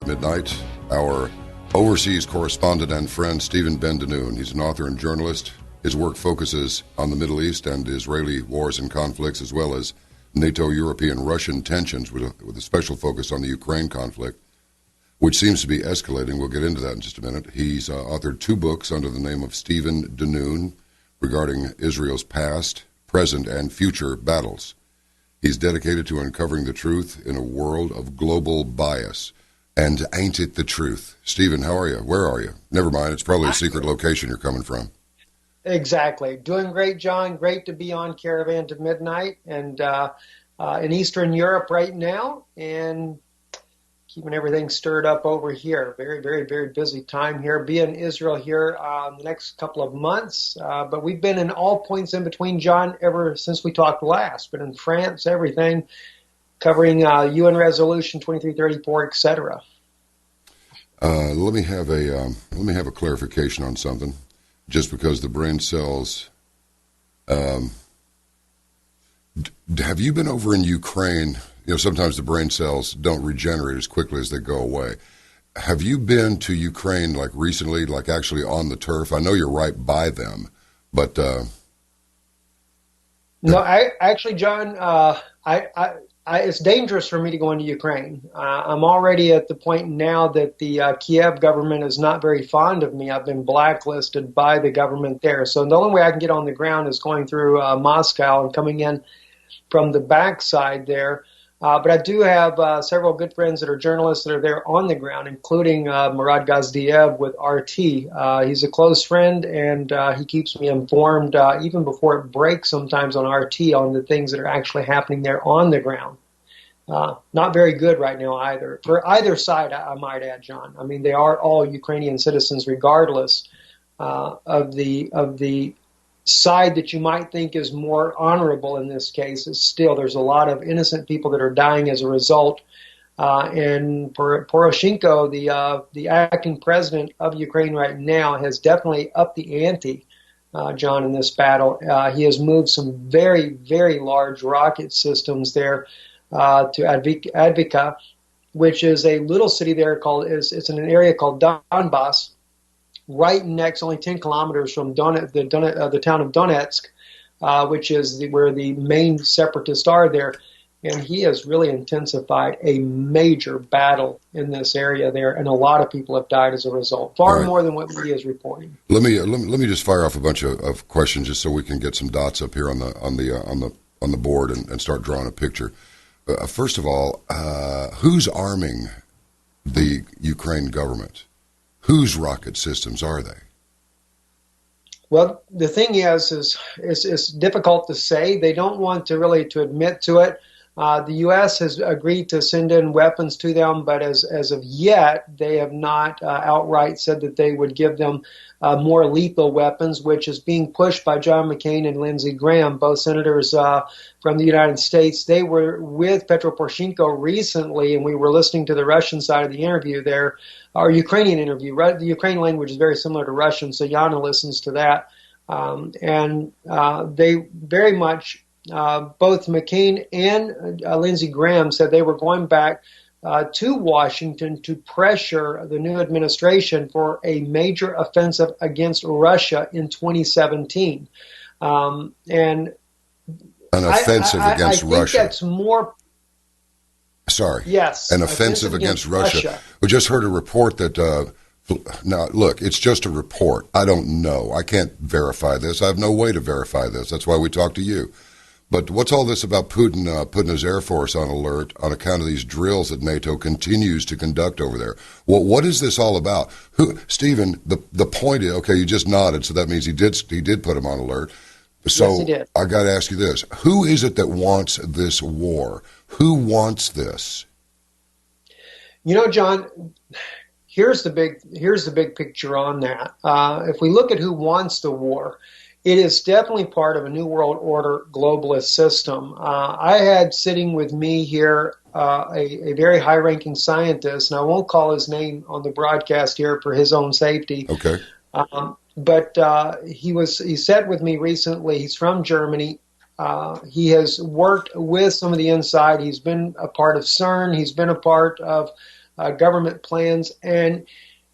Midnight, our overseas correspondent and friend Stephen Ben-Danoon. He's an author and journalist. His work focuses on the Middle East and Israeli wars and conflicts, as well as NATO, European, Russian tensions, with a special focus on the Ukraine conflict, which seems to be escalating. We'll get into that in just a minute. He's authored 2 books under the name of Stephen Danoon regarding Israel's past, present, and future battles. He's dedicated to uncovering the truth in a world of global bias. And ain't it the truth? Stephen, how are you? Where are you? Never mind, it's probably a secret location you're coming from. Exactly. Doing great, John. Great to be on Caravan to Midnight and in Eastern Europe right now, and keeping everything stirred up over here. Very, very, very busy time here. Be in Israel here the next couple of months, but we've been in all points in between, John, ever since we talked last. Been in France, everything, covering UN Resolution 2334, etc. Let me have a clarification on something. Just because the brain cells, have you been over in Ukraine? You know, sometimes the brain cells don't regenerate as quickly as they go away. Have you been to Ukraine like recently, like actually on the turf? I know you're right by them, but no, John, it's dangerous for me to go into Ukraine. I'm already at the point now that the Kiev government is not very fond of me. I've been blacklisted by the government there. So the only way I can get on the ground is going through Moscow and coming in from the backside there. But I do have several good friends that are journalists that are there on the ground, including Murad Gazdiev with RT. He's a close friend, and he keeps me informed even before it breaks sometimes on RT on the things that are actually happening there on the ground. Not very good right now either. For either side, I might add, John. I mean, they are all Ukrainian citizens regardless of the side that you might think is more honorable in this case. Is still, there's a lot of innocent people that are dying as a result. And Poroshenko, the acting president of Ukraine right now, has definitely upped the ante, John, in this battle. He has moved some very, very large rocket systems there to Advika, which is a little city there it's in an area called Donbass, right next, only 10 kilometers from the town of Donetsk, which is where the main separatists are there. And he has really intensified a major battle in this area there, and a lot of people have died as a result, far more than what media is reporting. Let me just fire off a bunch of questions just so we can get some dots up here on the board and start drawing a picture. First of all, who's arming the Ukraine government? Whose rocket systems are they? Well, the thing is it's difficult to say. They don't want to really to admit to it. The U.S. has agreed to send in weapons to them, but as of yet, they have not outright said that they would give them more lethal weapons, which is being pushed by John McCain and Lindsey Graham, both senators from the United States. They were with Petro Poroshenko recently, and we were listening to the Russian side of the interview there, or Ukrainian interview. The Ukrainian language is very similar to Russian, so Yana listens to that. And they very much, both McCain and Lindsey Graham said they were going back to Washington to pressure the new administration for a major offensive against Russia in 2017. And an offensive against Russia. I think that's more. Sorry. Yes. An offensive against Russia. We just heard a report that, now, look, it's just a report. I don't know. I can't verify this. I have no way to verify this. That's why we talk to you. But what's all this about Putin putting his Air Force on alert on account of these drills that NATO continues to conduct over there? Well, what is this all about? Stephen, the point is, okay, you just nodded, so that means he did put him on alert. So yes, he did. I got to ask you this. Who is it that wants this war? Who wants this? You know, John, here's the big picture on that. If we look at who wants the war, it is definitely part of a New World Order globalist system. I had sitting with me here a very high-ranking scientist, and I won't call his name on the broadcast here for his own safety. Okay. But he sat with me recently. He's from Germany. He has worked with some of the inside. He's been a part of CERN. He's been a part of government plans. And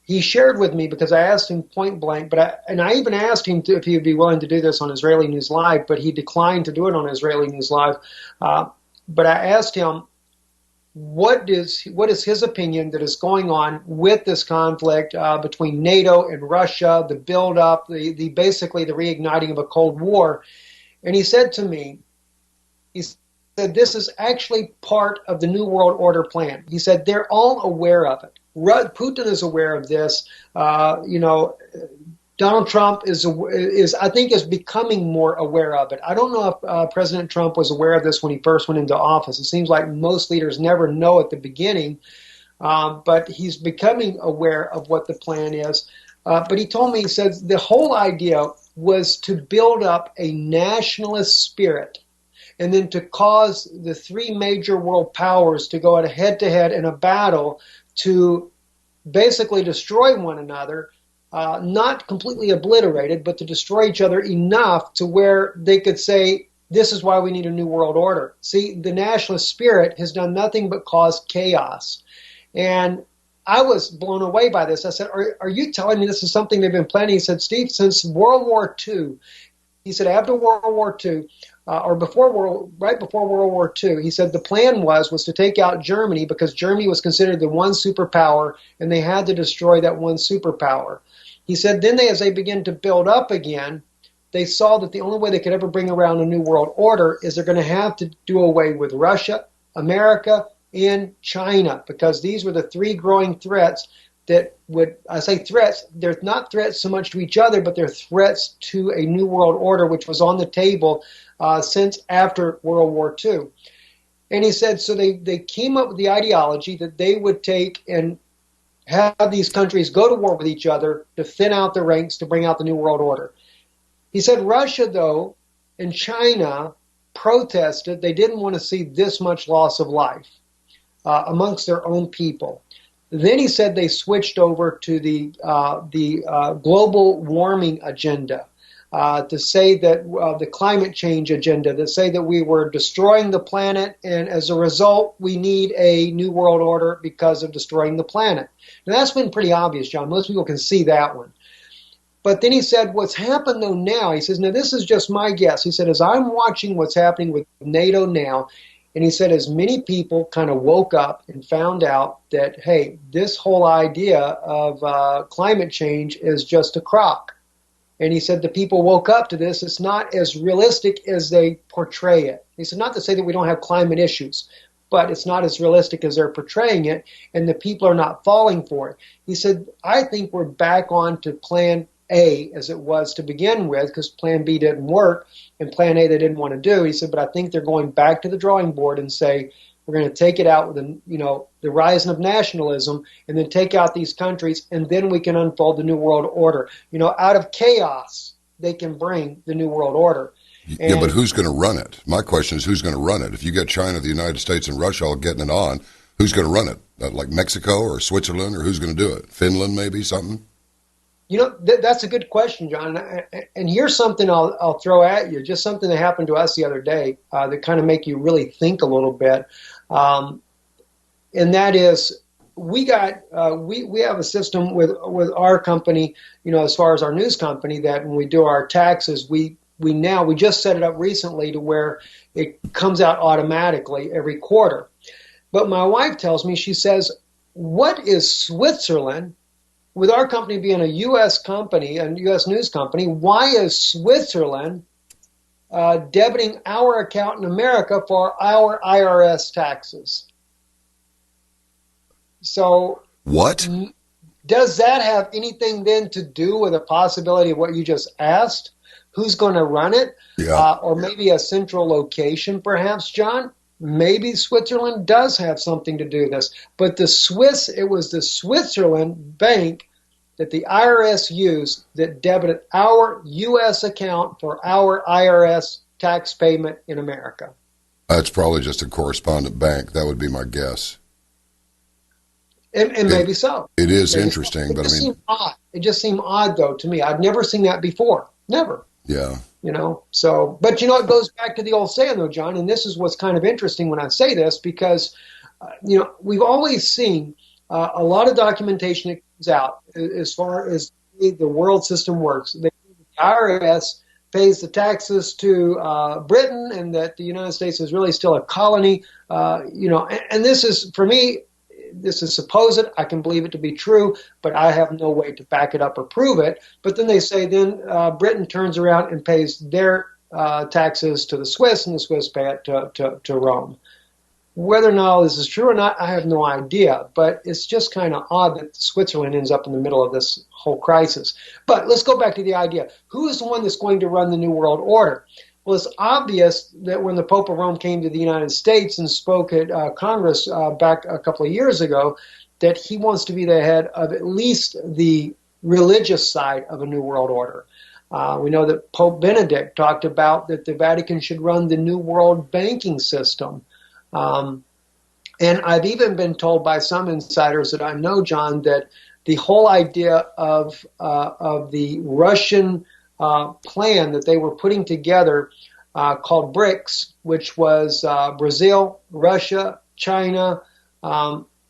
he shared with me, because I asked him point blank, I even asked him if he would be willing to do this on Israeli News Live, but he declined to do it on Israeli News Live. But I asked him, what is his opinion that is going on with this conflict between NATO and Russia, the buildup, the basically the reigniting of a Cold War? And he said to me, he said, this is actually part of the New World Order plan. He said, they're all aware of it. Putin is aware of this. Donald Trump is I think is becoming more aware of it. I don't know if President Trump was aware of this when he first went into office. It seems like most leaders never know at the beginning, but he's becoming aware of what the plan is. But he told me, he says, the whole idea was to build up a nationalist spirit and then to cause the three major world powers to go at a head-to-head in a battle to basically destroy one another. Not completely obliterated, but to destroy each other enough to where they could say, this is why we need a new world order. See, the nationalist spirit has done nothing but cause chaos. And I was blown away by this. I said, are you telling me this is something they've been planning? He said, Steve, since World War II, he said, after World War II, right before World War II, he said the plan was to take out Germany because Germany was considered the one superpower and they had to destroy that one superpower. He said then as they began to build up again, they saw that the only way they could ever bring around a new world order is they're going to have to do away with Russia, America, and China, because these were the three growing threats that would, I say threats, they're not threats so much to each other, but they're threats to a new world order, which was on the table since after World War II. And he said, so they came up with the ideology that they would take and have these countries go to war with each other to thin out the ranks to bring out the new world order. He said Russia, though, and China protested. They didn't want to see this much loss of life amongst their own people. Then he said they switched over to the global warming agenda, to say that the climate change agenda, to say that we were destroying the planet, and as a result, we need a new world order because of destroying the planet. Now, that's been pretty obvious, John. Most people can see that one. But then he said, what's happened, though, now, he says, now, this is just my guess. He said, as I'm watching what's happening with NATO now, and he said, as many people kind of woke up and found out that, hey, this whole idea of climate change is just a crock. And he said the people woke up to this. It's not as realistic as they portray it. He said, not to say that we don't have climate issues, but it's not as realistic as they're portraying it, and the people are not falling for it. He said, I think we're back on to plan A as it was to begin with, because plan B didn't work, and plan A they didn't want to do. He said, but I think they're going back to the drawing board and say, we're going to take it out with the rising of nationalism, and then take out these countries, and then we can unfold the new world order. Out of chaos, they can bring the new world order. Yeah, but who's going to run it? My question is, who's going to run it? If you get China, the United States, and Russia all getting it on, who's going to run it? Like Mexico or Switzerland, or who's going to do it? Finland, maybe, something? That's a good question, John. And here's something I'll throw at you, just something that happened to us the other day that kind of make you really think a little bit. And that is, we have a system with our company, as far as our news company, that when we do our taxes, we just set it up recently to where it comes out automatically every quarter. But my wife tells me, she says, what is Switzerland? With our company being a U.S. company, a U.S. news company, why is Switzerland debiting our account in America for our IRS taxes? So, what? Does that have anything then to do with the possibility of what you just asked? Who's going to run it? Yeah. Or maybe a central location, perhaps, John? Maybe Switzerland does have something to do with this. But it was the Switzerland bank that the IRS used that debited our U.S. account for our IRS tax payment in America. That's probably just a correspondent bank. That would be my guess. And maybe so. It is interesting, but I mean, it just seemed odd, though, to me. I'd never seen that before. Never. Yeah. So, but it goes back to the old saying, though, John, and this is what's kind of interesting when I say this, because, we've always seen a lot of documentation that comes out as far as the world system works. The IRS pays the taxes to Britain, and that the United States is really still a colony. And this is, for me, this is supposed. I can believe it to be true, but I have no way to back it up or prove it. But then they say Britain turns around and pays their taxes to the Swiss, and the Swiss pay it to Rome. Whether or not this is true or not, I have no idea. But it's just kind of odd that Switzerland ends up in the middle of this whole crisis. But let's go back to the idea. Who is the one that's going to run the New World Order? Well, it's obvious that when the Pope of Rome came to the United States and spoke at Congress back a couple of years ago, that he wants to be the head of at least the religious side of a New World Order. We know that Pope Benedict talked about that the Vatican should run the New World banking system. And I've even been told by some insiders that I know, John, that the whole idea of the Russian plan that they were putting together called BRICS, which was Brazil, Russia, China,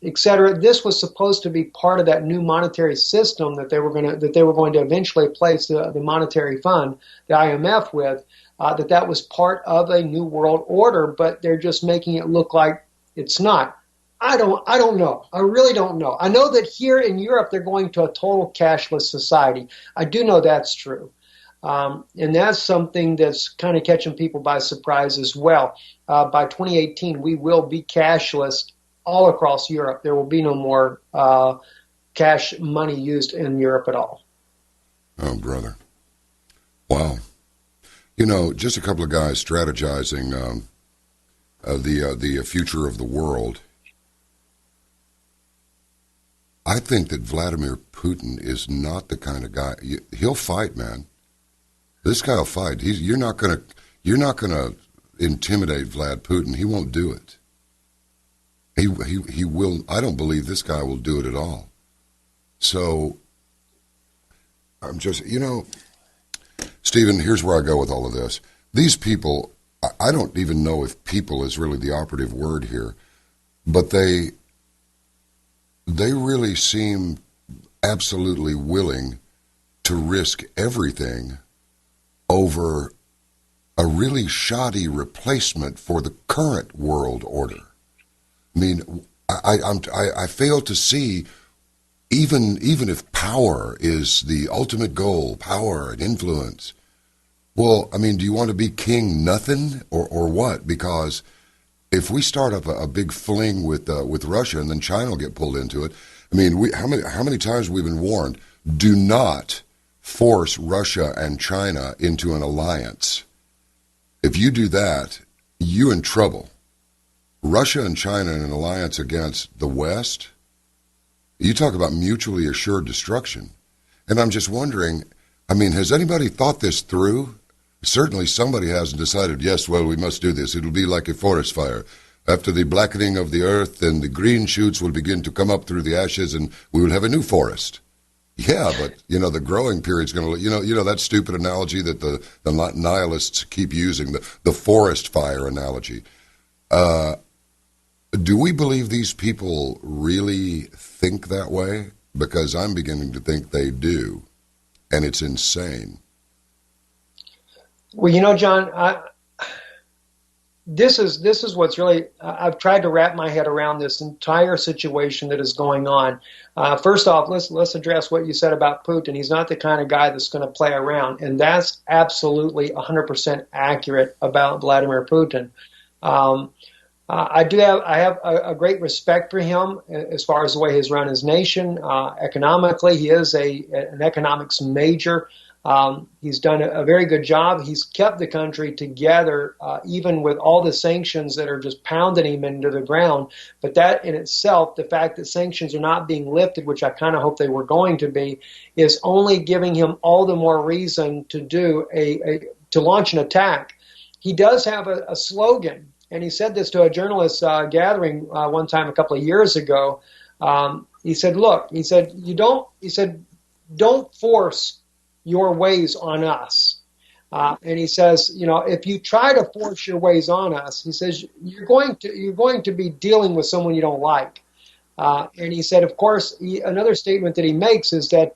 etc. This was supposed to be part of that new monetary system that they were going to eventually place the monetary fund, the IMF, with. That was part of a new world order, but they're just making it look like it's not. I don't know. I really don't know. I know that here in Europe they're going to a total cashless society. I do know that's true. And that's something that's kind of catching people by surprise as well. By 2018, we will be cashless all across Europe. There will be no more cash money used in Europe at all. Oh, brother. Wow. Just a couple of guys strategizing the future of the world. I think that Vladimir Putin is not the kind of guy. He'll fight, man. This guy will fight. You're not gonna intimidate Vlad Putin. He won't do it. He will. I don't believe this guy will do it at all. So I'm just, Stephen, here's where I go with all of this. These people, I don't even know if people is really the operative word here, but they really seem absolutely willing to risk everything over a really shoddy replacement for the current world order. I mean, I fail to see, even if power is the ultimate goal, power and influence. Well, I mean, do you want to be king nothing or what? Because if we start up a big fling with Russia and then China will get pulled into it, I mean, how many times we've been warned, do not force Russia and China into an alliance. If you do that, you're in trouble. Russia and China in an alliance against the West, you talk about mutually assured destruction. And I'm just wondering, I mean, has anybody thought this through? Certainly somebody has decided, yes, well, we must do this. It'll be like a forest fire. After the blackening of the earth, then the green shoots will begin to come up through the ashes and we will have a new forest. Yeah, but, the growing period's going to, that stupid analogy that the nihilists keep using, the forest fire analogy. Do we believe these people really think that way? Because I'm beginning to think they do, and it's insane. Well, John, this is what's really, I've tried to wrap my head around this entire situation that is going on. First off, let's address what you said about Putin. He's not the kind of guy that's going to play around, and that's absolutely 100% accurate about Vladimir Putin. I have a great respect for him as far as the way he's run his nation. Economically, he is an economics major. He's done a very good job. He's kept the country together, even with all the sanctions that are just pounding him into the ground. But that in itself, the fact that sanctions are not being lifted, which I kind of hope they were going to be, is only giving him all the more reason to do to launch an attack. He does have a slogan. And he said this to a journalist gathering one time a couple of years ago. He said, "Look," he said, "don't force your ways on us." And he says, if you try to force your ways on us, he says, you're going to be dealing with someone you don't like. And he said, of course, another statement that he makes is that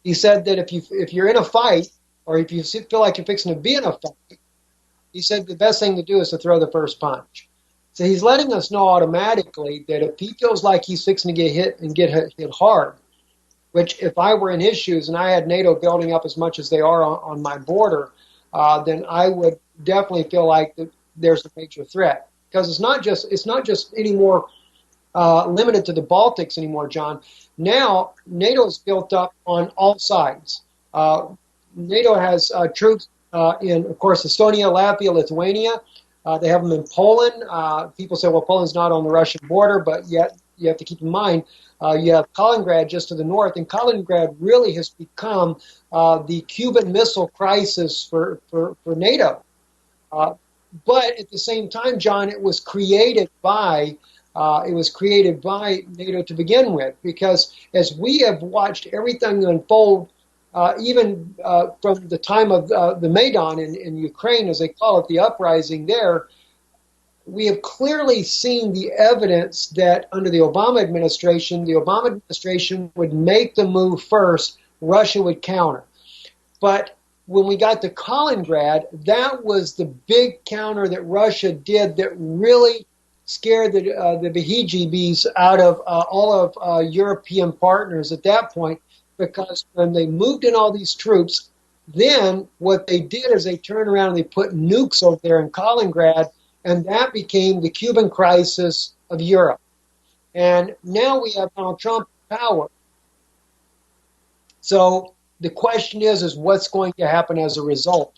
he said that if you're in a fight, or if you feel like you're fixing to be in a fight, he said the best thing to do is to throw the first punch. So he's letting us know automatically that if he feels like he's fixing to get hit and get hit hard, which if I were in his shoes and I had NATO building up as much as they are on my border, then I would definitely feel like that there's a major threat. Because it's not just anymore limited to the Baltics anymore, John. Now NATO is built up on all sides. NATO has troops in, of course, Estonia, Latvia, Lithuania. They have them in Poland. People say, well, Poland's not on the Russian border, but yet you have to keep in mind you have Kaliningrad just to the north, and Kaliningrad really has become the Cuban Missile Crisis for NATO. But at the same time, John, it was created by NATO to begin with, because as we have watched everything unfold, even from the time of the Maidan in Ukraine, as they call it, the uprising there, we have clearly seen the evidence that under the Obama administration would make the move first, Russia would counter. But when we got to Kaliningrad, that was the big counter that Russia did that really scared the bejeebies out of all of European partners at that point, because when they moved in all these troops, then what they did is they turned around and they put nukes over there in Kaliningrad, and that became the Cuban crisis of Europe. And now we have Donald Trump in power. So the question is what's going to happen as a result?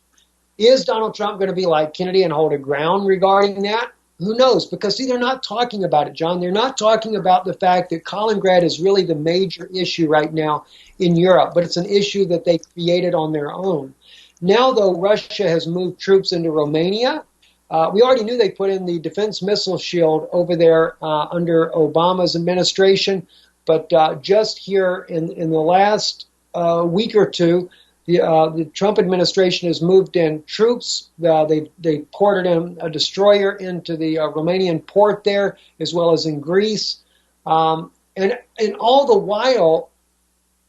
Is Donald Trump going to be like Kennedy and hold a ground regarding that? Who knows? Because, see, they're not talking about it, John. They're not talking about the fact that Kaliningrad is really the major issue right now in Europe, but it's an issue that they created on their own. Now, though, Russia has moved troops into Romania. We already knew they put in the defense missile shield over there under Obama's administration, but just here in the last week or two, the Trump administration has moved in troops. They ported in a destroyer into the Romanian port there, as well as in Greece. And all the while,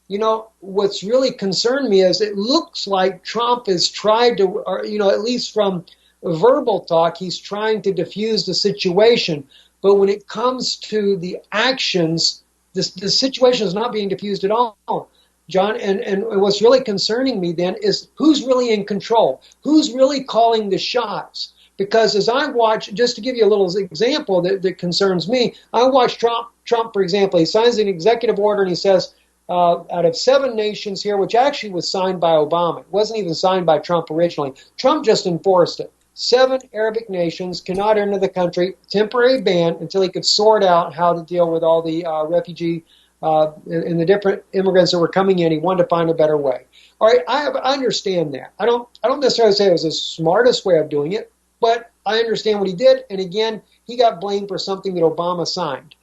you know, what's really concerned me is it looks like Trump has tried to, or, you know, at least from verbal talk, he's trying to diffuse the situation. But when it comes to the actions, the situation is not being diffused at all, John. And what's really concerning me then is who's really in control? Who's really calling the shots? Because as I watch, just to give you a little example that concerns me, I watch Trump, for example, he signs an executive order and he says, out of 7 nations here, which actually was signed by Obama. It wasn't even signed by Trump originally. Trump just enforced it. 7 Arabic nations cannot enter the country, temporary ban, until he could sort out how to deal with all the refugee and the different immigrants that were coming in. He wanted to find a better way. All right, I understand that. I don't necessarily say it was the smartest way of doing it, but I understand what he did. And again, he got blamed for something that Obama signed.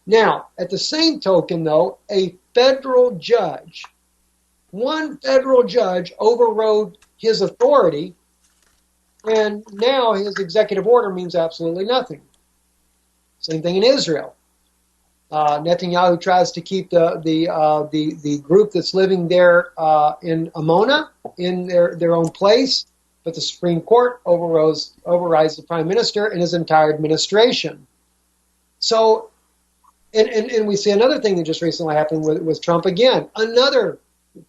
Now, at the same token, though, one federal judge overrode his authority, and now his executive order means absolutely nothing. Same thing in Israel. Netanyahu tries to keep the group that's living there in Amona in their own place, but the Supreme Court overrides the prime minister and his entire administration. So, and we see another thing that just recently happened with Trump again. Another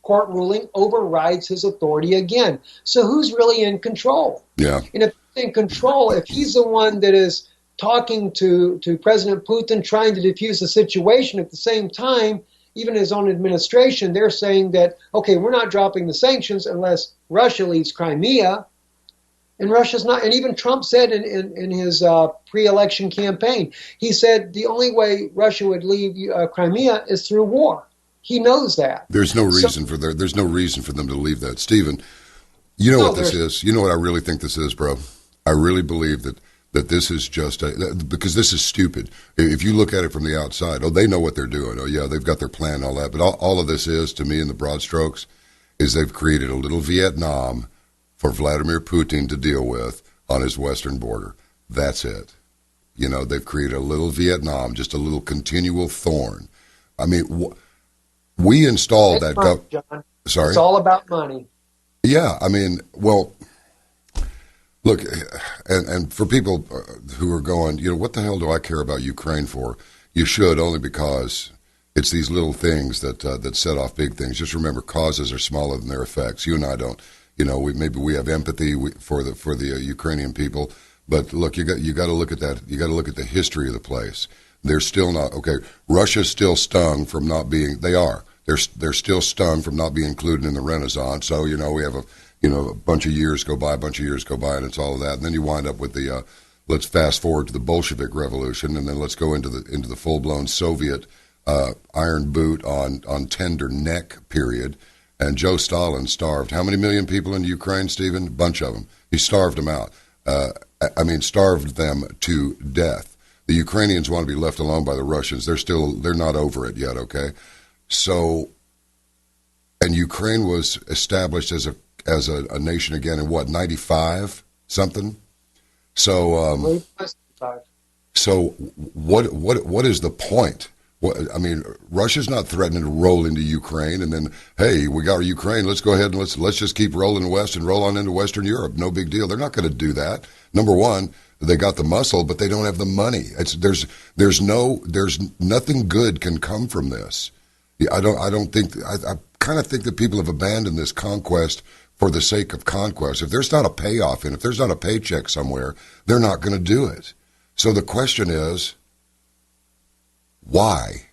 court ruling overrides his authority again. So who's really in control? Yeah. And if he's in control, if he's the one that is talking to President Putin, trying to defuse the situation, at the same time, even his own administration, they're saying that, okay, we're not dropping the sanctions unless Russia leaves Crimea. And Russia's not, and even Trump said in his pre-election campaign, he said the only way Russia would leave Crimea is through war. He knows that. There's no reason for them to leave that. Stephen, you know what this is? You know what I really think this is, bro? I really believe that this is just because this is stupid. If you look at it from the outside, they know what they're doing. Oh, yeah, they've got their plan, all that. But all of this is, to me, in the broad strokes, is they've created a little Vietnam for Vladimir Putin to deal with on his western border. That's it. You know, they've created a little Vietnam, just a little continual thorn. I mean, we installed that. John. Sorry? It's all about money. Yeah, I mean, well, look, and for people who are going, you know, what the hell do I care about Ukraine for? You should, only because it's these little things that that set off big things. Just remember, causes are smaller than their effects. You and I don't, you know, maybe we have empathy for the Ukrainian people, but look, you got to look at that. You got to look at the history of the place. They're still not okay. Russia's still stung from not being. They are. They're still stunned from not being included in the Renaissance. So, you know, we have a bunch of years go by, and it's all of that. And then you wind up with the, let's fast forward to the Bolshevik Revolution, and then let's go into the full-blown Soviet iron boot on tender neck period. And Joe Stalin starved how many million people in Ukraine, Stephen? A bunch of them. He starved them out. Starved them to death. The Ukrainians want to be left alone by the Russians. They're not over it yet, okay? So, and Ukraine was established as a nation again in what, 95 something? So so what is the point? I mean, Russia's not threatening to roll into Ukraine and then, hey, we got Ukraine, let's go ahead and let's just keep rolling west and roll on into Western Europe. No big deal. They're not going to do that. Number one, they got the muscle, but they don't have the money. There's nothing good can come from this. I kind of think that people have abandoned this conquest for the sake of conquest. If there's not a payoff and if there's not a paycheck somewhere, they're not going to do it. So the question is, why?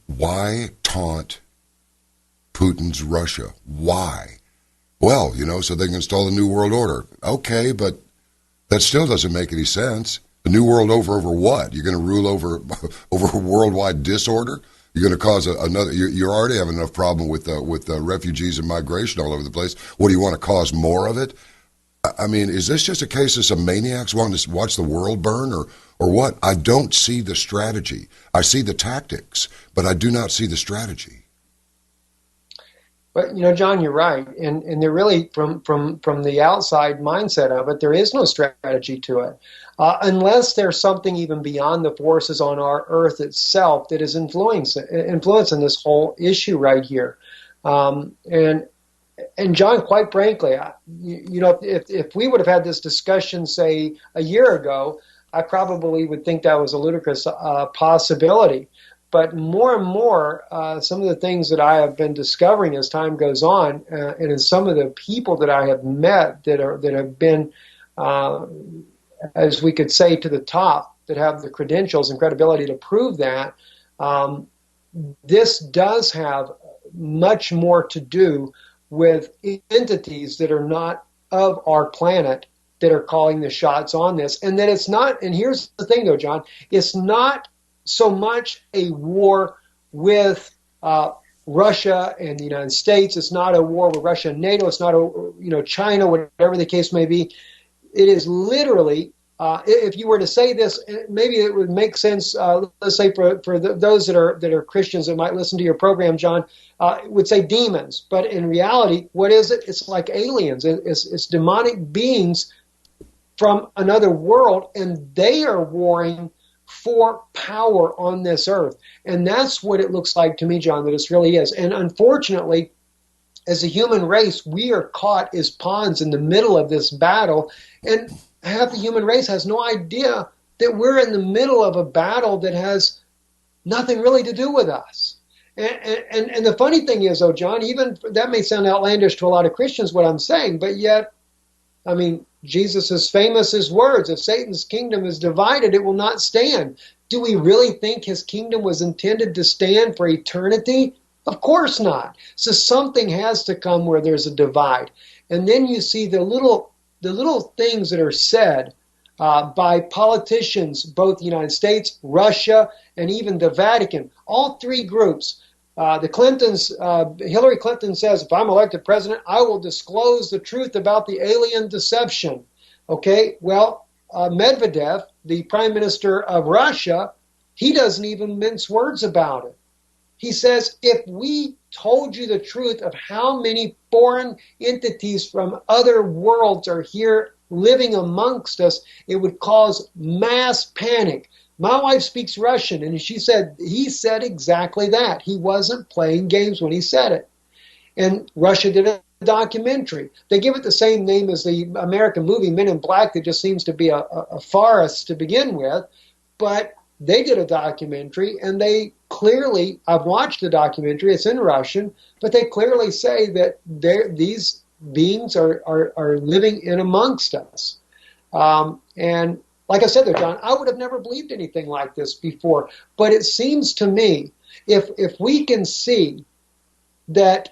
Why taunt Putin's Russia? Why? Well, you know, so they can install the New World Order. Okay, but that still doesn't make any sense. The New World over what? You're going to rule over worldwide disorder? You're going to cause another. You're already having enough problem with refugees and migration all over the place. What do you want to cause more of it? I mean, is this just a case of some maniacs wanting to watch the world burn, or what? I don't see the strategy. I see the tactics, but I do not see the strategy. But, you know, John, you're right. And they're really, from the outside mindset of it, there is no strategy to it. Unless there's something even beyond the forces on our earth itself that is influencing this whole issue right here. And John, quite frankly, you know, if we would have had this discussion, say, a year ago, I probably would think that was a ludicrous possibility. But more and more, some of the things that I have been discovering as time goes on, and in some of the people that I have met that have been, as we could say, to the top, that have the credentials and credibility to prove that, this does have much more to do with entities that are not of our planet that are calling the shots on this. And that it's not, and here's the thing though, John, it's not so much a war with Russia and the United States. It's not a war with Russia and NATO. It's not China, whatever the case may be. It is literally, if you were to say this, maybe it would make sense. Let's say for those that are Christians that might listen to your program, John, would say demons. But in reality, what is it? It's like aliens. It's demonic beings from another world, and they are warring for power on this earth. And that's what it looks like to me, John, that it really is. And unfortunately, as a human race, we are caught as pawns in the middle of this battle, and half the human race has no idea that we're in the middle of a battle that has nothing really to do with us. And the funny thing is, though, John, even that may sound outlandish to a lot of Christians, what I'm saying, but yet, I mean, Jesus is famous his words, if Satan's kingdom is divided, it will not stand. Do we really think his kingdom was intended to stand for eternity? Of course not. So something has to come where there's a divide. And then you see the little things that are said by politicians, both the United States, Russia, and even the Vatican. All three groups. The Clintons, Hillary Clinton says, if I'm elected president, I will disclose the truth about the alien deception. Okay, well, Medvedev, the prime minister of Russia, he doesn't even mince words about it. He says, if we told you the truth of how many foreign entities from other worlds are here living amongst us, it would cause mass panic. My wife speaks Russian, and he said exactly that. He wasn't playing games when he said it. And Russia did a documentary. They give it the same name as the American movie Men in Black that just seems to be a farce to begin with. But they did a documentary, and they clearly, I've watched the documentary, it's in Russian, but they clearly say that these beings are living in amongst us. And like I said there, John, I would have never believed anything like this before. But it seems to me, if we can see that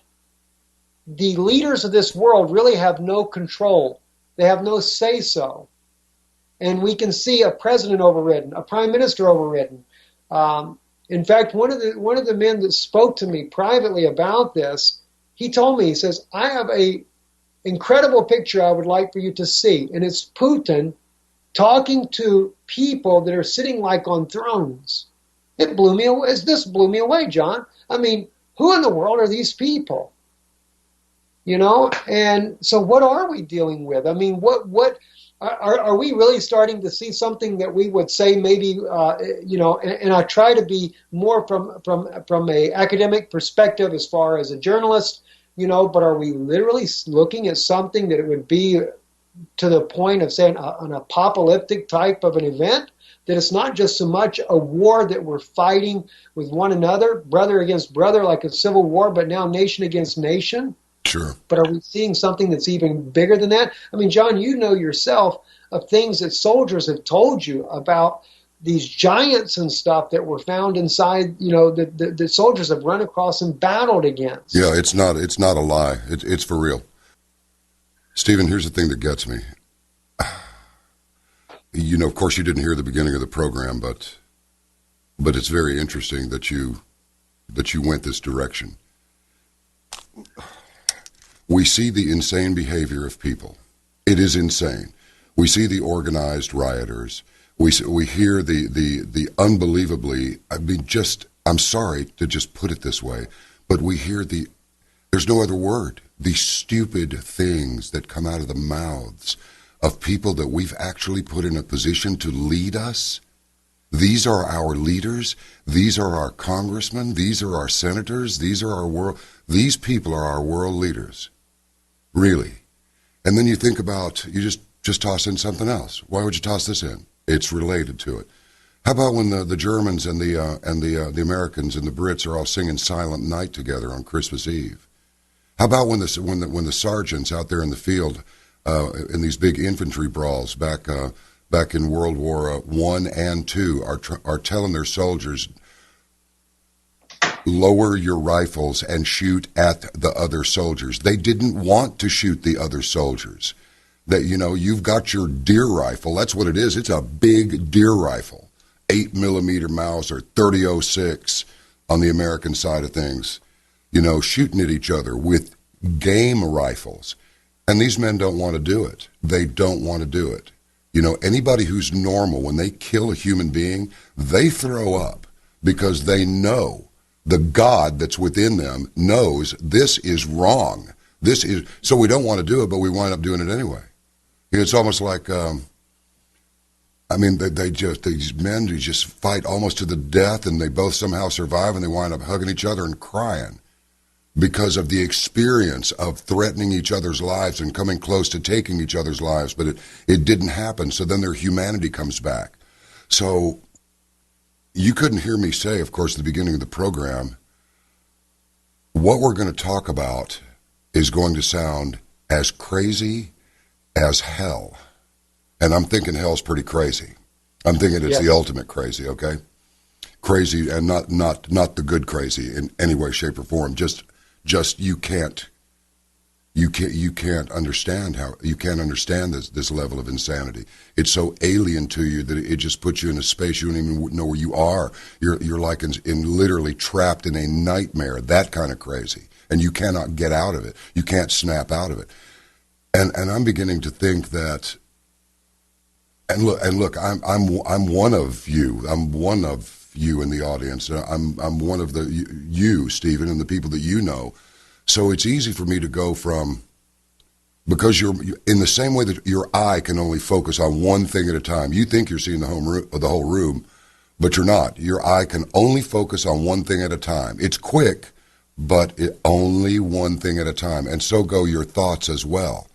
the leaders of this world really have no control, they have no say-so, and we can see a president overridden, a prime minister overridden. In fact, one of the men that spoke to me privately about this, he told me, he says, I have a incredible picture I would like for you to see, and it's Putin talking to people that are sitting like on thrones. It blew me away. This blew me away, John. I mean, who in the world are these people? You know, and so what are we dealing with? I mean, what are we really starting to see something that we would say maybe, you know, and I try to be more from a academic perspective as far as a journalist, you know, but are we literally looking at something that it would be to the point of saying an apocalyptic type of an event? That it's not just so much a war that we're fighting with one another, brother against brother, like a civil war, but now nation against nation? Sure. But are we seeing something that's even bigger than that? I mean, John, you know yourself of things that soldiers have told you about these giants and stuff that were found inside, you know, that soldiers have run across and battled against. Yeah, it's not a lie. It's for real. Stephen, here's the thing that gets me. You know, of course, you didn't hear the beginning of the program, but it's very interesting that you went this direction. We see the insane behavior of people. It is insane. We see the organized rioters. We hear the unbelievably, I mean, I'm sorry to just put it this way, but we hear there's no other word, the stupid things that come out of the mouths of people that we've actually put in a position to lead us. These are our leaders. These are our congressmen. These are our senators. These people are our world leaders. Really. And then you think about, you just toss in something else. Why would you toss this in? It's related to it. How about when the Germans and the Americans and the Brits are all singing Silent Night together on Christmas Eve? How about when the sergeants out there in the field in these big infantry brawls back in World War I and II are telling their soldiers, lower your rifles and shoot at the other soldiers. They didn't want to shoot the other soldiers. That, you know, you've got your deer rifle. That's what it is. It's a big deer rifle, 8mm Mauser, 30-06 on the American side of things. You know, shooting at each other with game rifles. And these men don't want to do it. They don't want to do it. You know, anybody who's normal, when they kill a human being, they throw up because they know the God that's within them knows this is wrong. So we don't want to do it, but we wind up doing it anyway. It's almost like, I mean, these men who just fight almost to the death, and they both somehow survive, and they wind up hugging each other and crying because of the experience of threatening each other's lives and coming close to taking each other's lives, but it didn't happen. So then their humanity comes back. So you couldn't hear me say, of course, at the beginning of the program, what we're going to talk about is going to sound as crazy as hell. And I'm thinking hell's pretty crazy. I'm thinking it's the ultimate crazy, okay? Crazy, and not the good crazy in any way, shape, or form. Just you can't understand this level of insanity. It's so alien to you that it just puts you in a space you don't even know where you are. You're like in literally trapped in a nightmare. That kind of crazy, and you cannot get out of it. You can't snap out of it. And I'm beginning to think that. And look, I'm one of you. I'm one of you in the audience. I'm one of you, Stephen, and the people that you know. So it's easy for me to go from because you're in the same way that your eye can only focus on one thing at a time. You think you're seeing the whole room, but you're not. Your eye can only focus on one thing at a time. It's quick, but only one thing at a time. And so go your thoughts as well,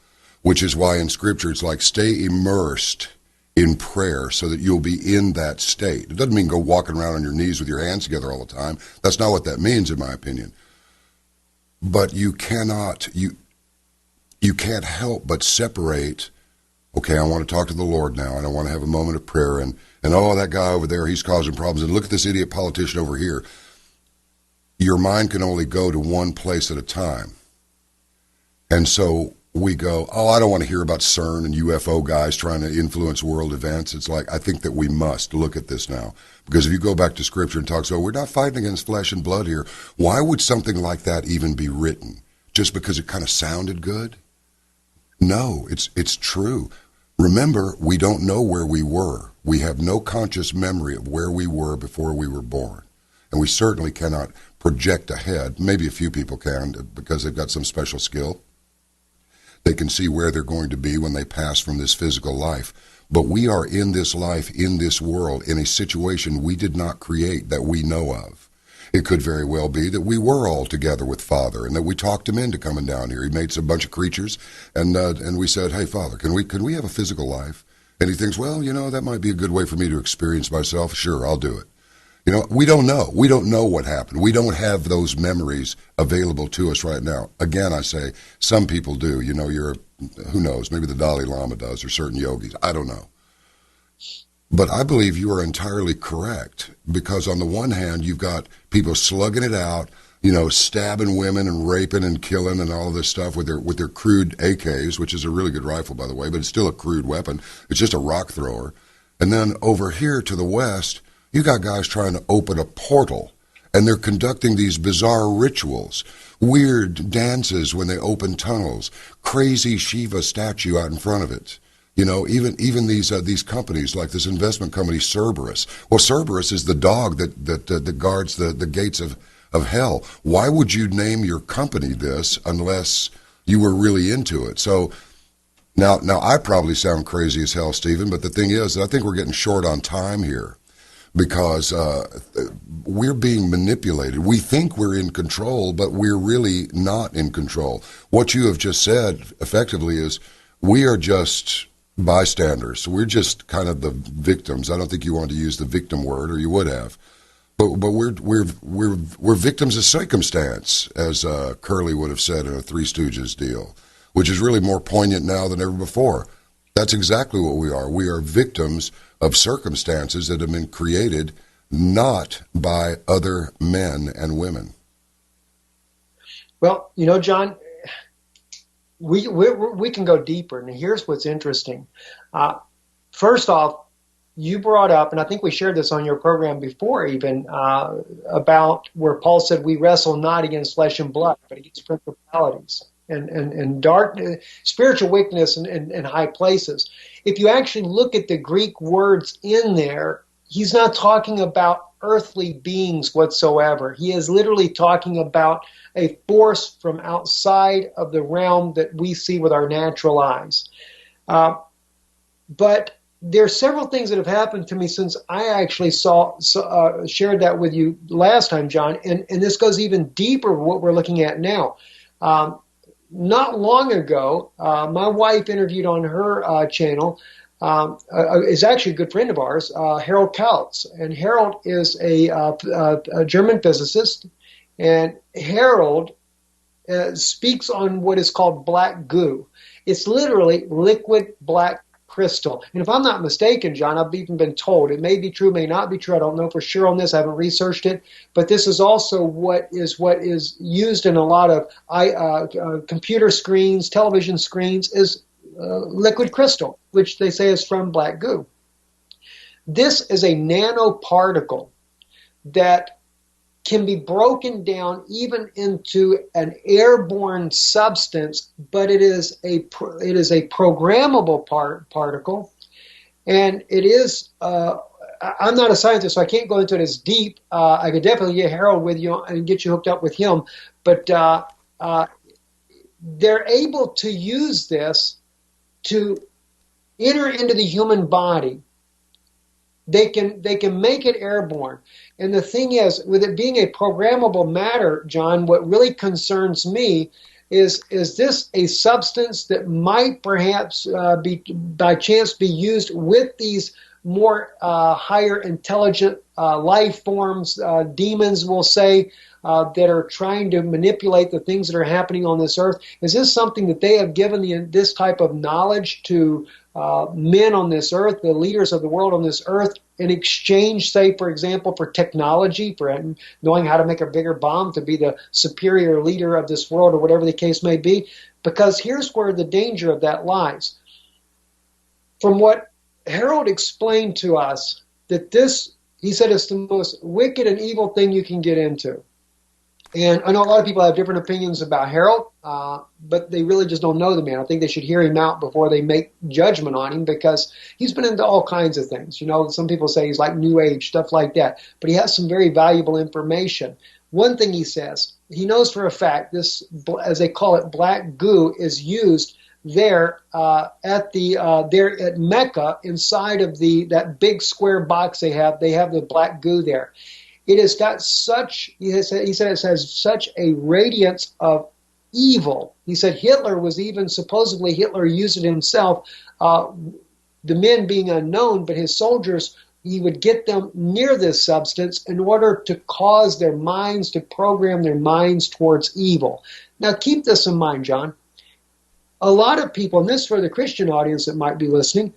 which is why in Scripture it's like stay immersed in prayer so that you'll be in that state. It doesn't mean go walking around on your knees with your hands together all the time. That's not what that means, in my opinion. But you can't help but separate, okay, I want to talk to the Lord now, and I want to have a moment of prayer, and oh, that guy over there, he's causing problems, and look at this idiot politician over here. Your mind can only go to one place at a time. And so we go, oh, I don't want to hear about CERN and UFO guys trying to influence world events. It's like, I think that we must look at this now. Because if you go back to Scripture and talk, so we're not fighting against flesh and blood here. Why would something like that even be written? Just because it kind of sounded good? No, it's true. Remember, we don't know where we were. We have no conscious memory of where we were before we were born. And we certainly cannot project ahead. Maybe a few people can because they've got some special skill. They can see where they're going to be when they pass from this physical life. But we are in this life, in this world, in a situation we did not create that we know of. It could very well be that we were all together with Father and that we talked him into coming down here. He made a bunch of creatures and we said, hey, Father, can we have a physical life? And he thinks, well, that might be a good way for me to experience myself. Sure, I'll do it. We don't know. We don't know what happened. We don't have those memories available to us right now. Again, I say some people do. Who knows? Maybe the Dalai Lama does or certain yogis. I don't know. But I believe you are entirely correct because on the one hand, you've got people slugging it out, stabbing women and raping and killing and all of this stuff with their crude AKs, which is a really good rifle, by the way, but it's still a crude weapon. It's just a rock thrower. And then over here to the west, you got guys trying to open a portal, and they're conducting these bizarre rituals, weird dances when they open tunnels, crazy Shiva statue out in front of it. Even these companies like this investment company Cerberus. Well, Cerberus is the dog that guards the gates of hell. Why would you name your company this unless you were really into it? So now I probably sound crazy as hell, Stephen, but the thing is, I think we're getting short on time here. Because we're being manipulated. We think we're in control, but we're really not in control. What you have just said, effectively, is we are just bystanders. We're just kind of the victims. I don't think you wanted to use the victim word, or you would have. But we're victims of circumstance, as Curly would have said in a Three Stooges deal, which is really more poignant now than ever before. That's exactly what we are. We are victims of circumstances that have been created not by other men and women. Well, John, we can go deeper, and here's what's interesting. First off, you brought up, and I think we shared this on your program before even, about where Paul said we wrestle not against flesh and blood, but against principalities and dark spiritual weakness in high places. If you actually look at the Greek words in there, he's not talking about earthly beings whatsoever. He is literally talking about a force from outside of the realm that we see with our natural eyes. But there are several things that have happened to me since I actually shared that with you last time, John, and this goes even deeper with what we're looking at now. Not long ago, my wife interviewed on her channel, is actually a good friend of ours, Harold Kautz. And Harold is a German physicist, and Harold speaks on what is called black goo. It's literally liquid black crystal. And if I'm not mistaken, John, I've even been told, it may be true, may not be true, I don't know for sure on this, I haven't researched it, but this is also what is used in a lot of computer screens, television screens, is liquid crystal, which they say is from black goo. This is a nanoparticle that can be broken down even into an airborne substance, but it is a programmable particle, and it is. I'm not a scientist, so I can't go into it as deep. I could definitely get Harold with you and get you hooked up with him, but they're able to use this to enter into the human body. They can make it airborne. And the thing is, with it being a programmable matter, John, what really concerns me is this a substance that might perhaps be by chance be used with these more higher intelligent life forms, demons, we'll say, that are trying to manipulate the things that are happening on this earth? Is this something that they have given this type of knowledge to men on this earth, the leaders of the world on this earth, in exchange, say, for example, for technology, for knowing how to make a bigger bomb to be the superior leader of this world, or whatever the case may be? Because here's where the danger of that lies. From what Harold explained to us, that this, he said, is the most wicked and evil thing you can get into. And I know a lot of people have different opinions about Harold, but they really just don't know the man. I think they should hear him out before they make judgment on him, because he's been into all kinds of things. You know, some people say he's like New Age, stuff like that. But he has some very valuable information. One thing he says, he knows for a fact this, as they call it, black goo is used there there at Mecca, inside of that big square box they have. They have the black goo there. It has got such, he said it has such a radiance of evil. He said Hitler was even, supposedly Hitler used it himself, the men being unknown, but his soldiers, he would get them near this substance in order to cause their minds, to program their minds towards evil. Now keep this in mind, John. A lot of people, and this for the Christian audience that might be listening,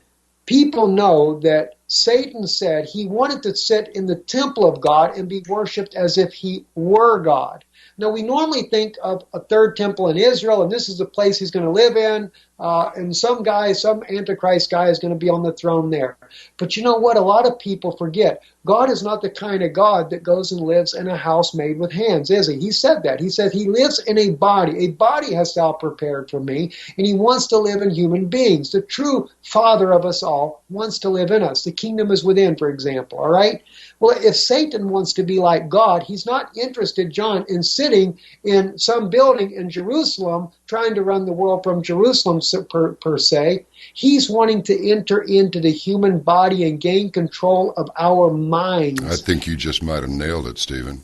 people know that Satan said he wanted to sit in the temple of God and be worshipped as if he were God. Now, we normally think of a third temple in Israel, and this is the place he's going to live in, and some Antichrist guy is going to be on the throne there. But you know what? A lot of people forget. God is not the kind of God that goes and lives in a house made with hands, is he? He said that. He said he lives in a body. A body has thou prepared for me, and he wants to live in human beings. The true Father of us all wants to live in us. The kingdom is within, for example, all right? Well, if Satan wants to be like God, he's not interested, John, in sitting in some building in Jerusalem trying to run the world from Jerusalem per se. He's wanting to enter into the human body and gain control of our minds. I think you just might have nailed it, Stephen.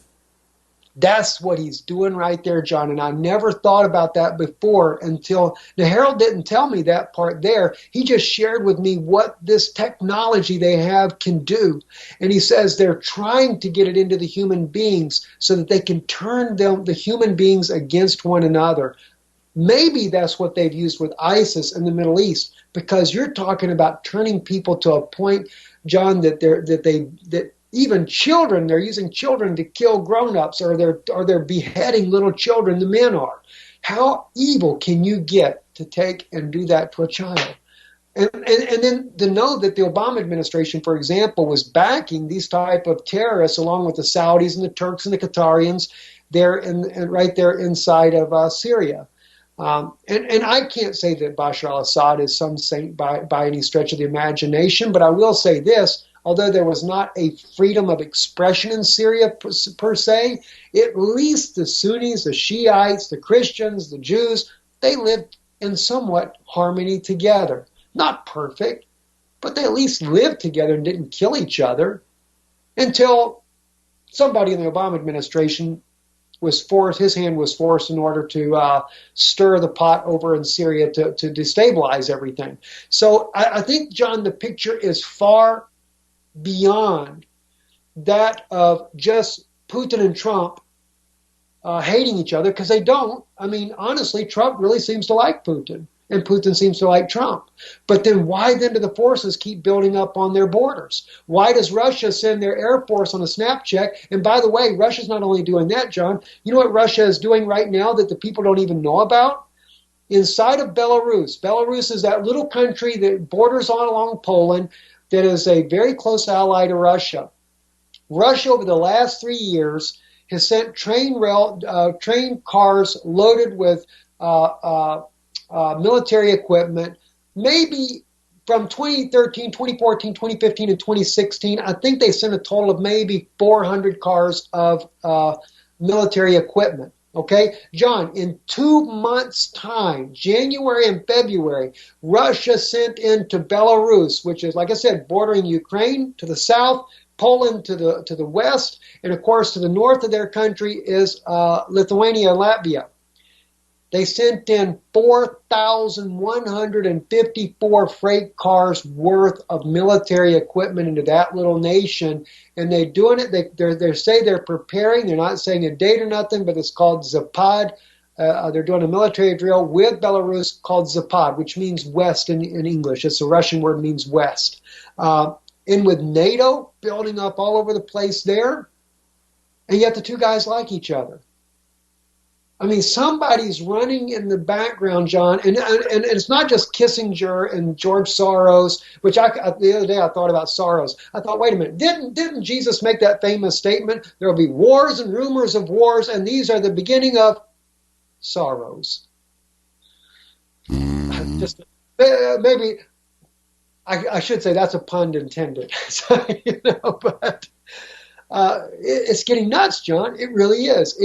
That's what he's doing right there, John. And I never thought about that before until now. Harold didn't tell me that part there. He just shared with me what this technology they have can do. And he says they're trying to get it into the human beings so that they can turn the human beings against one another. Maybe that's what they've used with ISIS in the Middle East, because you're talking about turning people to a point, John, that even children, they're using children to kill grown-ups, or they're beheading little children, the men are. How evil can you get to take and do that to a child? And then to know that the Obama administration, for example, was backing these type of terrorists along with the Saudis and the Turks and the Qataris there right there inside of Syria. And I can't say that Bashar al-Assad is some saint by any stretch of the imagination, but I will say this. Although there was not a freedom of expression in Syria per se, at least the Sunnis, the Shiites, the Christians, the Jews, they lived in somewhat harmony together. Not perfect, but they at least lived together and didn't kill each other until somebody in the Obama administration his hand was forced in order to stir the pot over in Syria to destabilize everything. So I think, John, the picture is far beyond that of just Putin and Trump hating each other, because they don't. I mean, honestly, Trump really seems to like Putin, and Putin seems to like Trump. But then why then do the forces keep building up on their borders? Why does Russia send their Air Force on a snap check? And by the way, Russia's not only doing that, John. You know what Russia is doing right now that the people don't even know about? Inside of Belarus. Belarus is that little country that borders on along Poland, that is a very close ally to Russia. Russia, over the last 3 years, has sent train cars loaded with military equipment. Maybe from 2013, 2014, 2015, and 2016, I think they sent a total of maybe 400 cars of military equipment. Okay, John, in 2 months' time, January and February, Russia sent into Belarus, which is, like I said, bordering Ukraine to the south, Poland to the west, and of course to the north of their country is Lithuania and Latvia. They sent in 4,154 freight cars worth of military equipment into that little nation, and they're doing it. They say they're preparing. They're not saying a date or nothing, but it's called Zapad. They're doing a military drill with Belarus called Zapad, which means west in English. It's a Russian word, means west. And with NATO building up all over the place there, and yet the two guys like each other. I mean, somebody's running in the background, John, and it's not just Kissinger and George Soros, which the other day I thought about Soros. I thought, wait a minute, didn't Jesus make that famous statement? There will be wars and rumors of wars, and these are the beginning of sorrows. Just maybe I should say that's a pun intended. So, but it's getting nuts, John. It really is.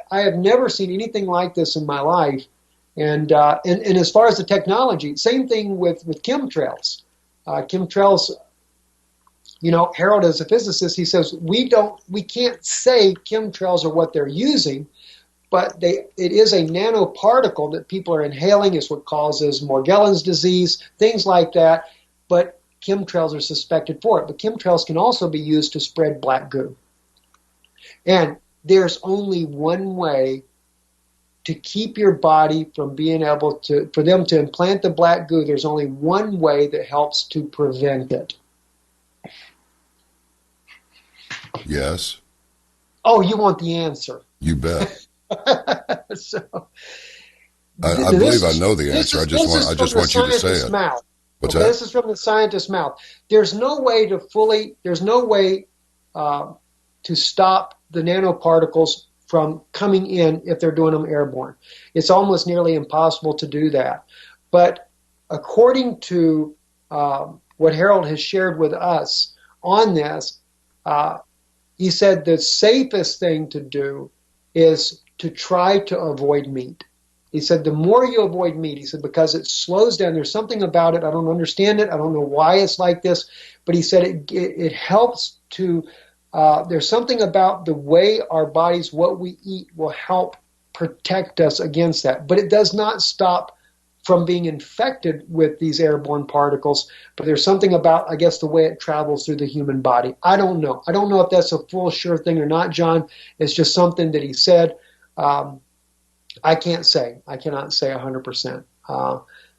I have never seen anything like this in my life. And as far as the technology, same thing with chemtrails. Chemtrails, Harold is a physicist. He says we can't say chemtrails are what they're using, but it is a nanoparticle that people are inhaling. Is what causes Morgellons disease, things like that. But chemtrails are suspected for it. But chemtrails can also be used to spread black goo. And there's only one way to keep your body from being able to, for them to implant the black goo, there's only one way that helps to prevent it. Yes. Oh, you want the answer. You bet. So, I believe I know the answer. I just want you to say it. Mouth. What's okay, that? This is from the scientist's mouth. There's no way to stop the nanoparticles from coming in if they're doing them airborne. It's almost nearly impossible to do that. But according to what Harold has shared with us on this, he said the safest thing to do is to try to avoid meat. He said the more you avoid meat, he said, because it slows down. There's something about it. I don't understand it. I don't know why it's like this. But he said it helps to, there's something about the way our bodies, what we eat, will help protect us against that. But it does not stop from being infected with these airborne particles. But there's something about, I guess, the way it travels through the human body. I don't know. I don't know if that's a full sure thing or not, John. It's just something that he said. I can't say. I cannot say 100%.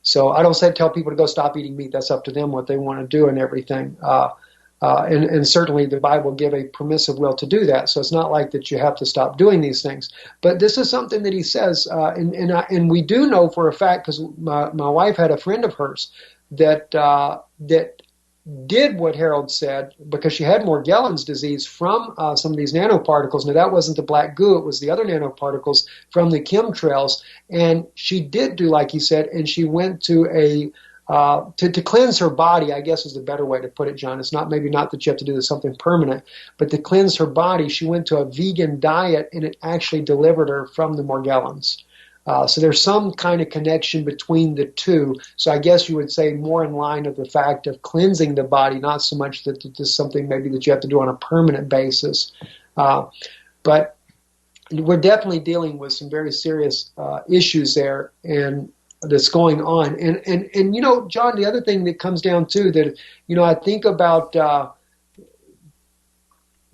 So I don't tell people to go stop eating meat. That's up to them what they want to do and everything. And certainly the Bible give a permissive will to do that. So it's not like that you have to stop doing these things. But this is something that he says, and we do know for a fact because my wife had a friend of hers that did what Harold said because she had Morgellons disease from some of these nanoparticles. Now, that wasn't the black goo. It was the other nanoparticles from the chemtrails. And she did do like he said, and she went to to cleanse her body, I guess is the better way to put it, John. It's maybe not that you have to do something permanent, but to cleanse her body, she went to a vegan diet, and it actually delivered her from the Morgellons. So there's some kind of connection between the two. So I guess you would say more in line of the fact of cleansing the body, not so much that this is something maybe that you have to do on a permanent basis. But we're definitely dealing with some very serious issues there and that's going on. And John, the other thing that comes down to that, I think about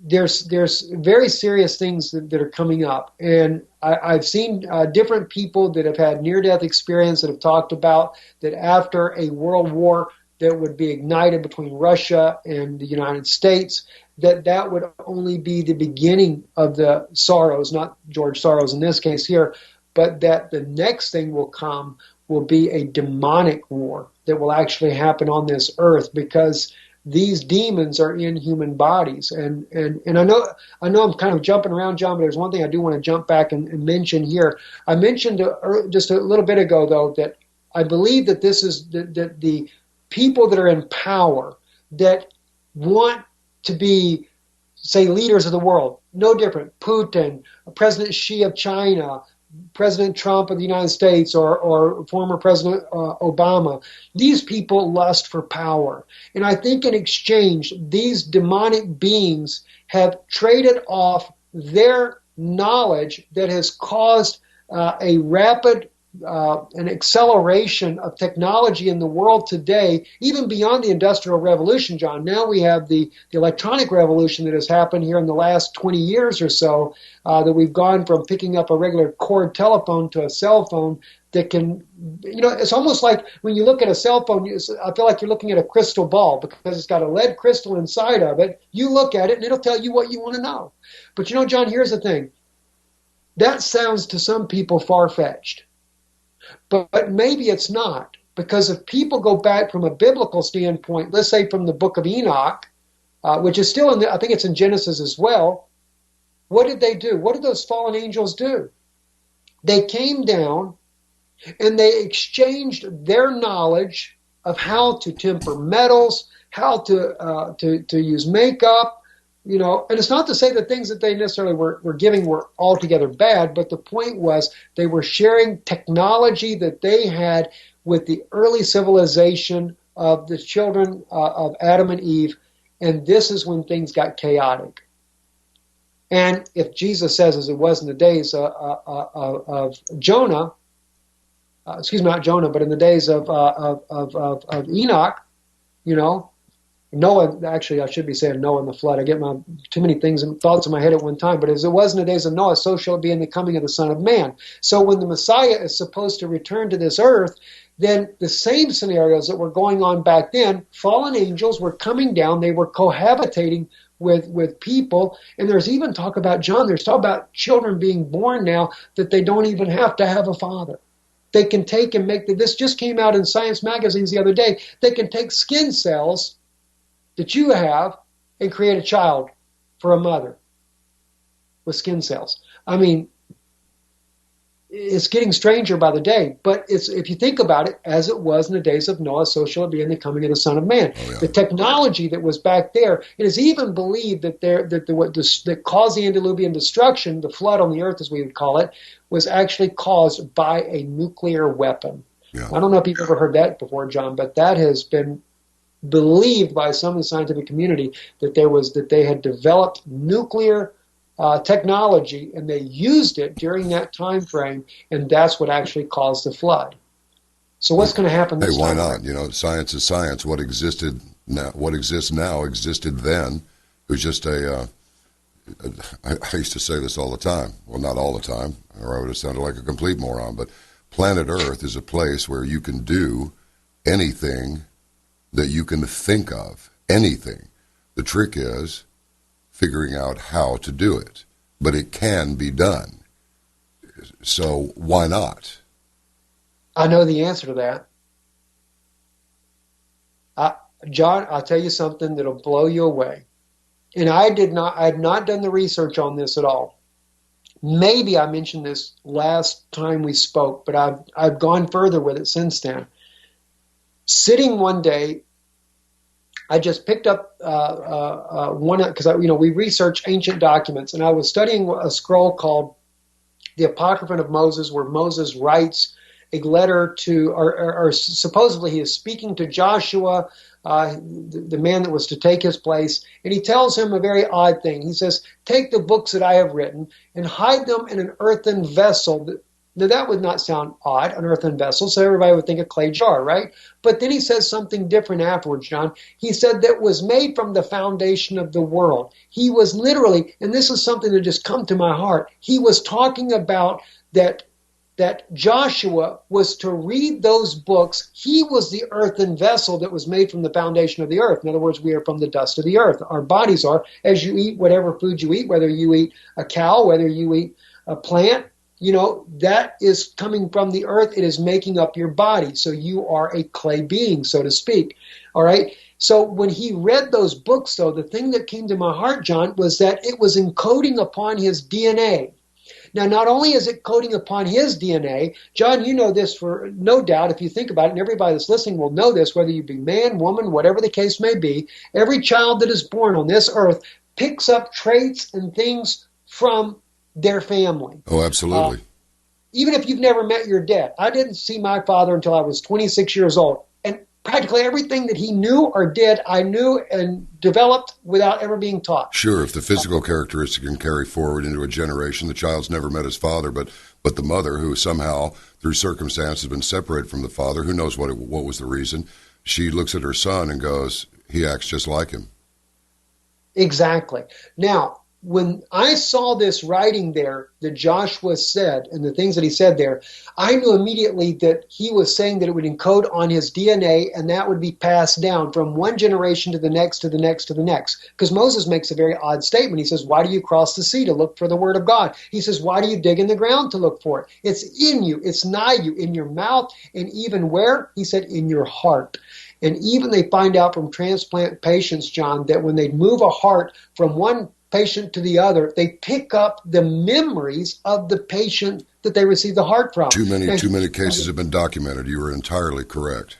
there's very serious things that are coming up. And I've seen different people that have had near-death experience that have talked about that after a world war that would be ignited between Russia and the United States, that would only be the beginning of the sorrows, not George Soros in this case here, but that the next thing will be a demonic war that will actually happen on this earth because these demons are in human bodies. And I know I'm kind of jumping around, John, but there's one thing I do want to jump back and mention here. I mentioned just a little bit ago, though, that I believe that this is that the people that are in power that want to be say, leaders of the world, no different. Putin, President Xi of China, President Trump of the United States, or former President Obama. These people lust for power. And I think in exchange, these demonic beings have traded off their knowledge that has caused a rapid an acceleration of technology in the world today, even beyond the Industrial Revolution, John. Now we have the electronic revolution that has happened here in the last 20 years or so, that we've gone from picking up a regular cord telephone to a cell phone that can, it's almost like when you look at a cell phone, I feel like you're looking at a crystal ball because it's got a lead crystal inside of it. You look at it and it'll tell you what you want to know. But John, here's the thing. That sounds to some people far-fetched. But maybe it's not, because if people go back from a biblical standpoint, let's say from the book of Enoch, which is still I think it's in Genesis as well, what did they do? What did those fallen angels do? They came down and they exchanged their knowledge of how to temper metals, how to use makeup, and it's not to say that things that they necessarily were giving were altogether bad, but the point was they were sharing technology that they had with the early civilization of the children of Adam and Eve, and this is when things got chaotic. And if Jesus says, as it was in the days of Jonah, not Jonah, but in the days of Enoch, Noah, actually, I should be saying Noah and the flood. I get too many things and thoughts in my head at one time. But as it was in the days of Noah, so shall it be in the coming of the Son of Man. So when the Messiah is supposed to return to this earth, then the same scenarios that were going on back then, fallen angels were coming down. They were cohabitating with people. And there's even talk about, John, there's talk about children being born now that they don't even have to have a father. They can take and this just came out in Science magazines the other day. They can take skin cells that you have and create a child for a mother with skin cells. I mean, it's getting stranger by the day, but if you think about it, as it was in the days of Noah, so shall it be in the coming of the Son of Man. Oh, yeah. The technology that was back there, it is even believed that caused the antediluvian destruction, the flood on the earth as we would call it, was actually caused by a nuclear weapon. Yeah. I don't know if you've ever heard that before, John, but that has been believed by some of the scientific community that they had developed nuclear technology and they used it during that time frame, and that's what actually caused the flood. So what's going to happen this time? Hey, why not? Science is science. What exists now existed then. It was just I used to say this all the time. Well, not all the time, or I would have sounded like a complete moron, but planet Earth is a place where you can do anything that you can think of, anything. The trick is figuring out how to do it, but it can be done. So why not? I know the answer to that. John, I'll tell you something that'll blow you away. And I had not done the research on this at all. Maybe I mentioned this last time we spoke, but I've gone further with it since then. Sitting one day, I just picked up one, because we research ancient documents, and I was studying a scroll called the Apocryphon of Moses, where Moses writes a letter to, or supposedly he is speaking to Joshua, the man that was to take his place, and he tells him a very odd thing. He says, "Take the books that I have written and hide them in an earthen vessel." Now, that would not sound odd, an earthen vessel, so everybody would think a clay jar, right? But then he says something different afterwards, John. He said that was made from the foundation of the world. He was literally, and this is something that just come to my heart, he was talking about that Joshua was to read those books. He was the earthen vessel that was made from the foundation of the earth. In other words, we are from the dust of the earth. Our bodies are, as you eat whatever food you eat, whether you eat a cow, whether you eat a plant, that is coming from the earth. It is making up your body. So you are a clay being, so to speak. All right. So when he read those books, though, the thing that came to my heart, John, was that it was encoding upon his DNA. Now, not only is it coding upon his DNA, John, you know this for no doubt, if you think about it, and everybody that's listening will know this, whether you be man, woman, whatever the case may be, every child that is born on this earth picks up traits and things from their family. Oh, absolutely. Even if you've never met your dad. I didn't see my father until I was 26 years old. And practically everything that he knew or did, I knew and developed without ever being taught. Sure, if the physical characteristic can carry forward into a generation, the child's never met his father, but the mother, who somehow, through circumstance, has been separated from the father, who knows what was the reason, she looks at her son and goes, he acts just like him. Exactly. Now, when I saw this writing there that Joshua said and the things that he said there, I knew immediately that he was saying that it would encode on his DNA and that would be passed down from one generation to the next, to the next, to the next. Because Moses makes a very odd statement. He says, why do you cross the sea to look for the word of God? He says, why do you dig in the ground to look for it? It's in you. It's nigh you, in your mouth, and even where? He said, in your heart. And even they find out from transplant patients, John, that when they move a heart from one patient to the other, they pick up the memories of the patient that they received the heart from. Too many cases have been documented. You are entirely correct.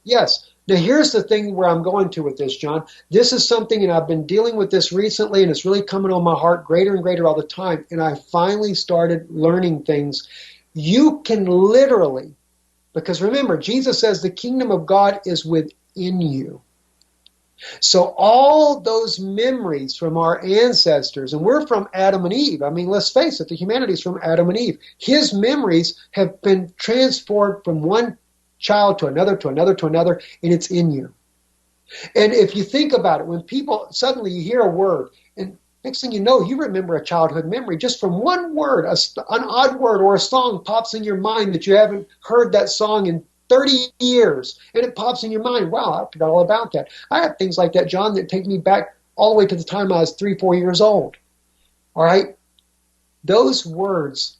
Yes. Now, here's the thing where I'm going to with this, John. This is something, and I've been dealing with this recently, and it's really coming on my heart greater and greater all the time. And I finally started learning things. You can literally, because remember, Jesus says the kingdom of God is within you. So all those memories from our ancestors, and we're from Adam and Eve. I mean, let's face it, the humanity is from Adam and Eve. His memories have been transferred from one child to another, to another, to another, and it's in you. And if you think about it, when people, suddenly you hear a word, and next thing you know, you remember a childhood memory just from one word, an odd word or a song pops in your mind that you haven't heard that song in 30 years, and it pops in your mind. Wow, I forgot all about that. I have things like that, John, that take me back all the way to the time I was 3-4 years old. All right? Those words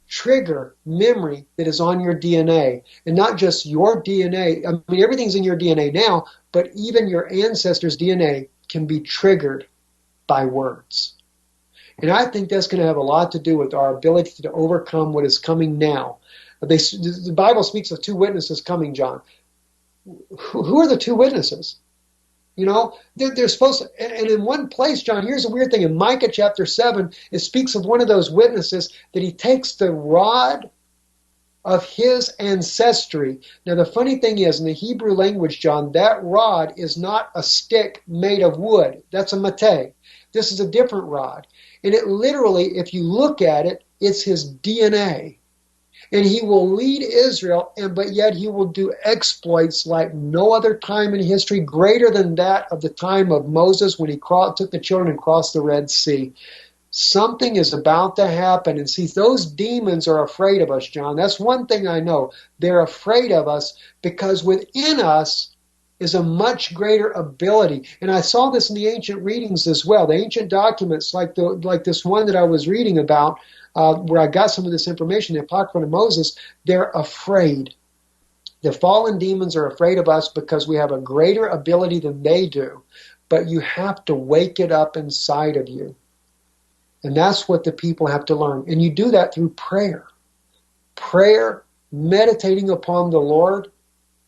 trigger memory that is on your DNA, and not just your DNA. I mean, everything's in your DNA now, but even your ancestors' DNA can be triggered by words. And I think that's going to have a lot to do with our ability to overcome what is coming now. The Bible speaks of 2 witnesses coming, John. Who are the 2 witnesses? You know, they're supposed to, and in one place, John, here's a weird thing. In Micah chapter 7, it speaks of one of those witnesses that he takes the rod of his ancestry. Now, the funny thing is, in the Hebrew language, John, that rod is not a stick made of wood. That's a mateh. This is a different rod. And it literally, if you look at it, it's his DNA. And he will lead Israel, but yet he will do exploits like no other time in history, greater than that of the time of Moses when he took the children and crossed the Red Sea. Something is about to happen. And see, those demons are afraid of us, John. That's one thing I know. They're afraid of us because within us is a much greater ability. And I saw this in the ancient readings as well. The ancient documents, like this one that I was reading about, where I got some of this information, the Apocrypha of Moses, they're afraid. The fallen demons are afraid of us because we have a greater ability than they do. But you have to wake it up inside of you. And that's what the people have to learn. And you do that through prayer. Prayer, meditating upon the Lord,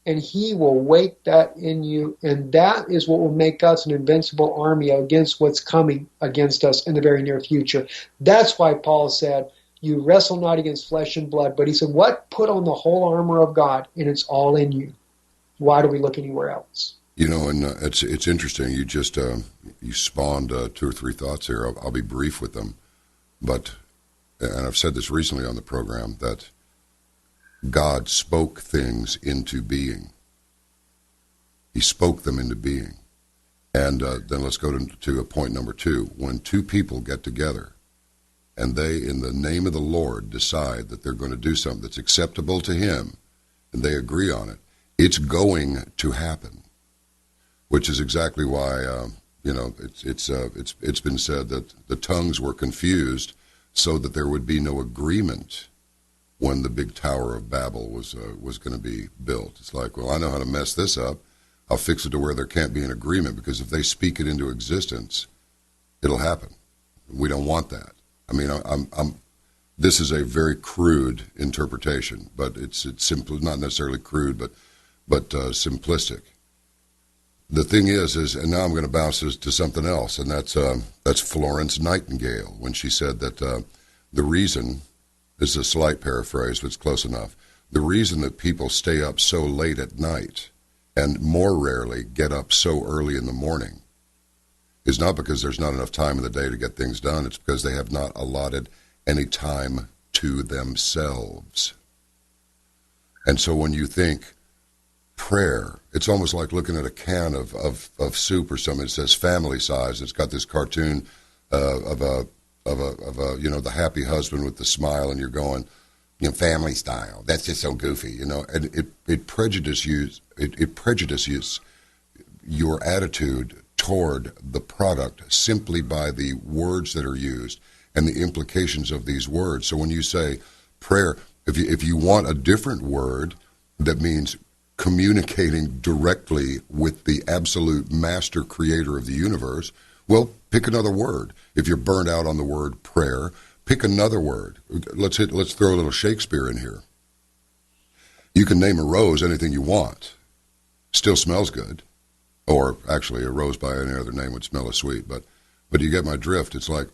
and he will wake that in you. And that is what will make us an invincible army against what's coming against us in the very near future. That's why Paul said, you wrestle not against flesh and blood. But he said, what? Put on the whole armor of God, and it's all in you. Why do we look anywhere else? You know, and it's interesting. You just you spawned 2 or 3 thoughts here. I'll be brief with them. But, and I've said this recently on the program, that God spoke things into being. He spoke them into being. And then let's go to a point number 2. When 2 people get together and they, in the name of the Lord, decide that they're going to do something that's acceptable to him, and they agree on it, it's going to happen. Which is exactly why, it's been said that the tongues were confused so that there would be no agreement when the big Tower of Babel was going to be built. It's like, well, I know how to mess this up. I'll fix it to where there can't be an agreement, because if they speak it into existence, it'll happen. We don't want that. I mean, this is a very crude interpretation, but it's simply not necessarily crude, but simplistic. the thing is, and now I'm going to bounce to something else, and that's Florence Nightingale, when she said that the reason, this is a slight paraphrase, but it's close enough, the reason that people stay up so late at night and more rarely get up so early in the morning is not because there's not enough time in the day to get things done. It's because they have not allotted any time to themselves. And so when you think prayer, it's almost like looking at a can of soup or something. It says family size. It's got this cartoon of a the happy husband with the smile, and you're going, family style. That's just so goofy, And it prejudices your attitude toward the product simply by the words that are used and the implications of these words. So when you say prayer, if you want a different word that means communicating directly with the absolute master creator of the universe, well, pick another word. If you're burned out on the word prayer, pick another word. Let's throw a little Shakespeare in here. You can name a rose anything you want. Still smells good. Or actually, a rose by any other name would smell as sweet. But you get my drift. It's like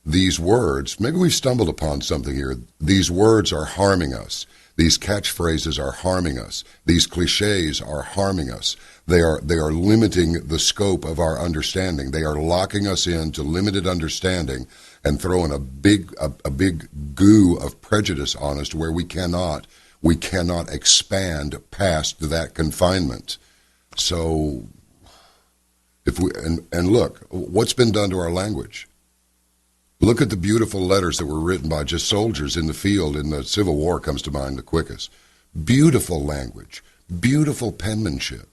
these words, maybe we've stumbled upon something here. These words are harming us. These catchphrases are harming us. These cliches are harming us. They are limiting the scope of our understanding. They are locking us into limited understanding and throwing a big goo of prejudice on us to where we cannot expand past that confinement. So if we and look, what's been done to our language? Look at the beautiful letters that were written by just soldiers in the field in the Civil War comes to mind the quickest. Beautiful language, beautiful penmanship.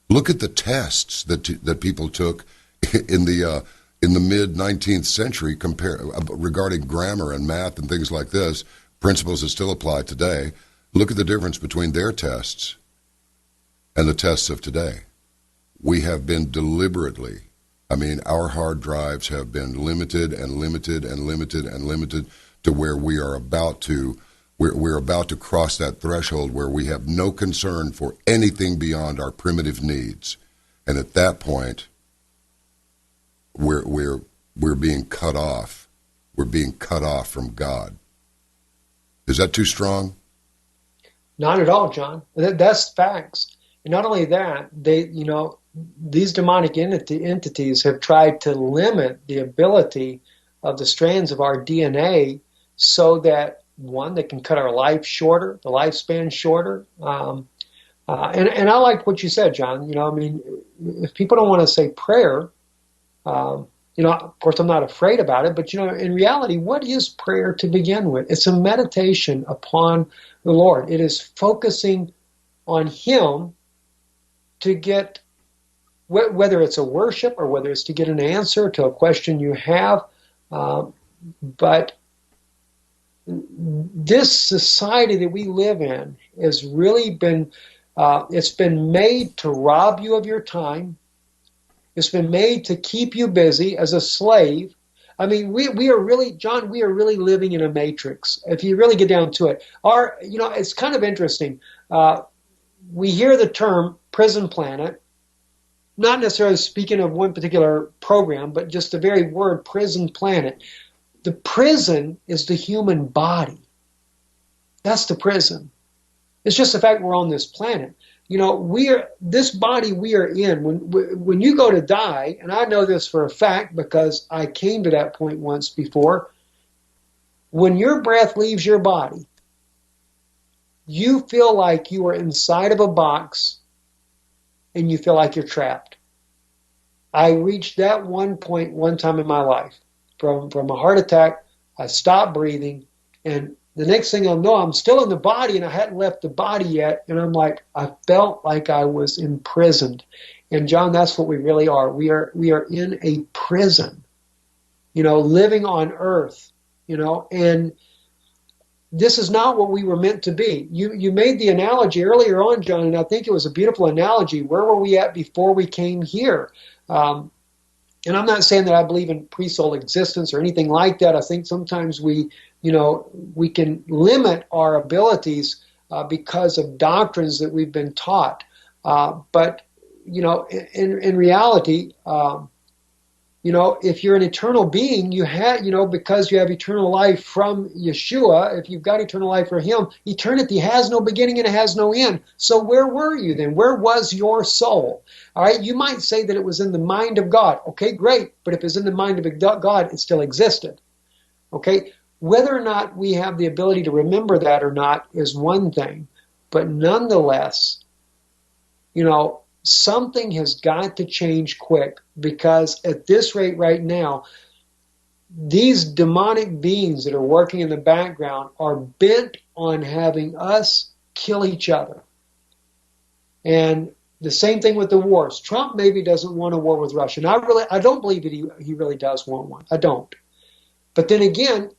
Look at the tests that people took in the mid 19th century regarding grammar and math and things like this, principles that still apply today. Look at the difference between their tests and the tests of today. We have been deliberately, our hard drives have been limited and limited and limited and limited to where we're about to cross that threshold where we have no concern for anything beyond our primitive needs. And at that point, we're being cut off. We're being cut off from God. Is that too strong? Not at all, John. That's facts. And not only that, these demonic entities have tried to limit the ability of the strands of our DNA so that, one, they can cut our life shorter, the lifespan shorter. And I like what you said, John. If people don't want to say prayer, of course, I'm not afraid about it, but, in reality, what is prayer to begin with? It's a meditation upon the Lord. It is focusing on Him to get, whether it's a worship or whether it's to get an answer to a question you have. But this society that we live in has really been, it's been made to rob you of your time. It's been made to keep you busy as a slave. We are really, John, we are really living in a matrix. If you really get down to it, it's kind of interesting. We hear the term prison planet, not necessarily speaking of one particular program, but just the very word prison planet. The prison is the human body. That's the prison. It's just the fact we're on this planet. This body we are in, when you go to die, and I know this for a fact because I came to that point once before, when your breath leaves your body, you feel like you are inside of a box and you feel like you're trapped. I reached that one point one time in my life. From a heart attack, I stopped breathing, and the next thing I know, I'm still in the body and I hadn't left the body yet, and I felt like I was imprisoned. And John, that's what we really are. We are in a prison, living on earth, and this is not what we were meant to be. You made the analogy earlier on, John, and I think it was a beautiful analogy. Where were we at before we came here? And I'm not saying that I believe in pre-soul existence or anything like that. I think sometimes we can limit our abilities because of doctrines that we've been taught. But in reality, if you're an eternal being, because you have eternal life from Yeshua, if you've got eternal life from him, eternity has no beginning and it has no end. So where were you then? Where was your soul? All right, you might say that it was in the mind of God. Okay, great. But if it's in the mind of God, it still existed. Okay, whether or not we have the ability to remember that or not is one thing. But nonetheless, something has got to change quick, because at this rate right now, these demonic beings that are working in the background are bent on having us kill each other. And the same thing with the wars. Trump maybe doesn't want a war with Russia. And I don't believe that he really does want one. I don't. But then again,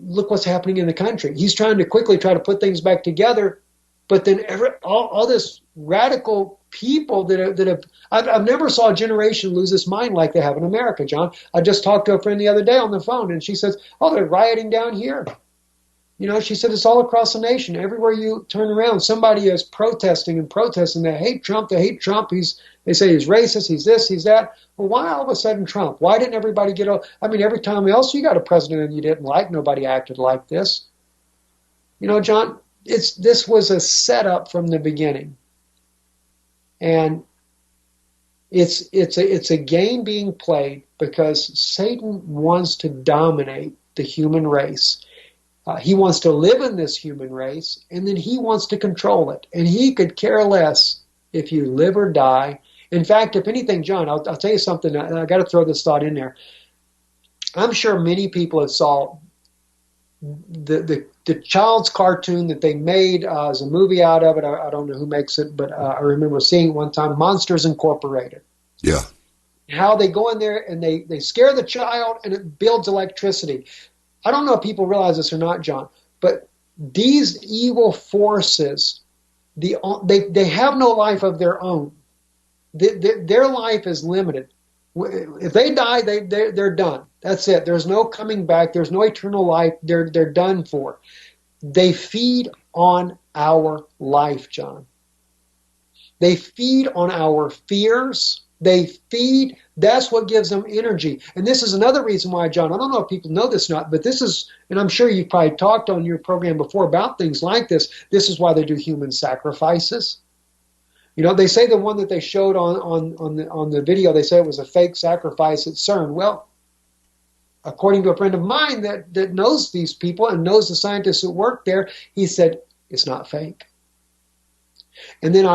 look what's happening in the country. He's trying to quickly try to put things back together. But then all this radical people that have I've never saw a generation lose its mind like they have in America, John. I just talked to a friend the other day on the phone, and she says, "Oh, they're rioting down here." She said it's all across the nation. Everywhere you turn around, somebody is protesting and protesting. They hate Trump. They hate Trump. They say he's racist. He's this. He's that. Well, why all of a sudden Trump? Why didn't everybody every time else you got a president you didn't like, nobody acted like this. John, this was a setup from the beginning. And it's a game being played because Satan wants to dominate the human race. He wants to live in this human race, and then he wants to control it. And he could care less if you live or die. In fact, if anything, John, I'll tell you something. I got to throw this thought in there. I'm sure many people have saw the child's cartoon that they made as a movie out of it. I don't know who makes it, but I remember seeing it one time, Monsters Incorporated. Yeah. How they go in there and they scare the child and it builds electricity. I don't know if people realize this or not, John, but these evil forces, they have no life of their own. Their life is limited. If they die, they're done. That's it. There's no coming back. There's no eternal life. They're done for. They feed on our life, John. They feed on our fears. That's what gives them energy. And this is another reason why, John, I don't know if people know this or not, but this is, and I'm sure you've probably talked on your program before about things like this. This is why they do human sacrifices. They say the one that they showed on the video, they say it was a fake sacrifice at CERN. Well, according to a friend of mine that knows these people and knows the scientists that work there, he said it's not fake. And then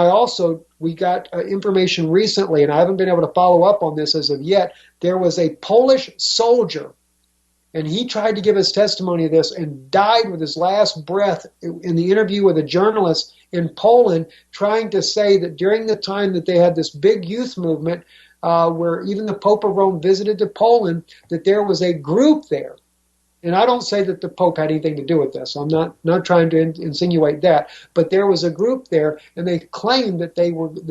we got information recently, and I haven't been able to follow up on this as of yet. There was a Polish soldier, and he tried to give his testimony of this and died with his last breath in the interview with a journalist in Poland, trying to say that during the time that they had this big youth movement, where even the Pope of Rome visited to Poland, that there was a group there. And I don't say that the Pope had anything to do with this. I'm not trying to insinuate that. But there was a group there, and they claimed that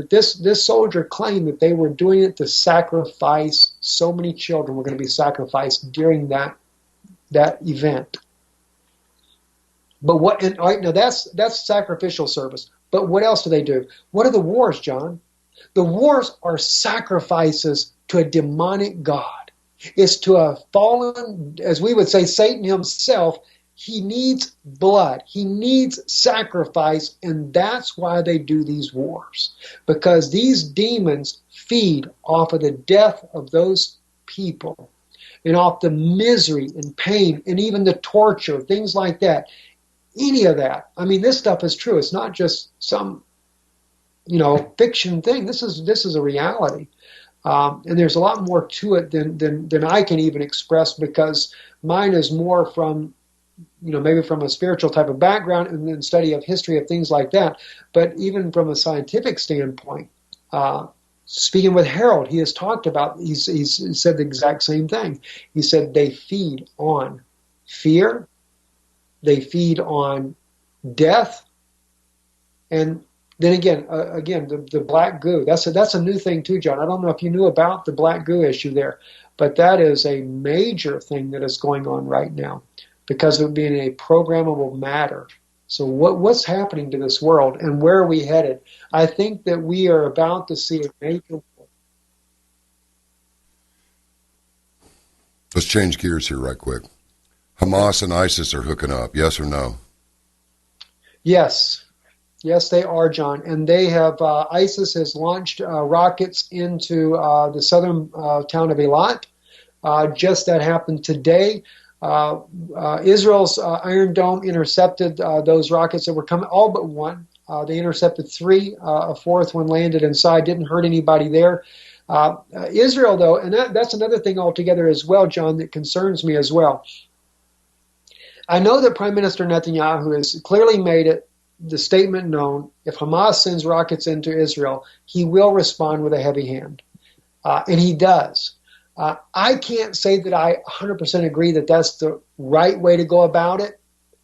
this soldier claimed that they were doing it to sacrifice so many children were going to be sacrificed during that event. But now that's sacrificial service. But what else do they do? What are the wars, John? The wars are sacrifices to a demonic god. It's to a fallen, as we would say, Satan himself. He needs blood. He needs sacrifice, and that's why they do these wars. Because these demons feed off of the death of those people and off the misery and pain and even the torture, things like that. Any of that. I mean, this stuff is true. It's not just some, fiction thing. This is a reality. And there's a lot more to it than I can even express, because mine is more from, maybe from a spiritual type of background and then study of history of things like that. But even from a scientific standpoint, speaking with Harold, he has talked about, he's said the exact same thing. He said they feed on fear, they feed on death, and then again, the black goo. That's a new thing too, John. I don't know if you knew about the black goo issue there, but that is a major thing that is going on right now because of it being a programmable matter. So what's happening to this world, and where are we headed? I think that we are about to see a major. Let's change gears here right quick. Hamas and ISIS are hooking up, yes or no? Yes. Yes, they are, John. And they have, ISIS has launched rockets into the southern town of Eilat. Just that happened today. Israel's Iron Dome intercepted those rockets that were coming, all but one. They intercepted three. A fourth one landed inside, didn't hurt anybody there. Israel, though, and that's another thing altogether as well, John, that concerns me as well. I know that Prime Minister Netanyahu has clearly made it the statement known, if Hamas sends rockets into Israel, he will respond with a heavy hand. And he does. I can't say that I 100% agree that that's the right way to go about it.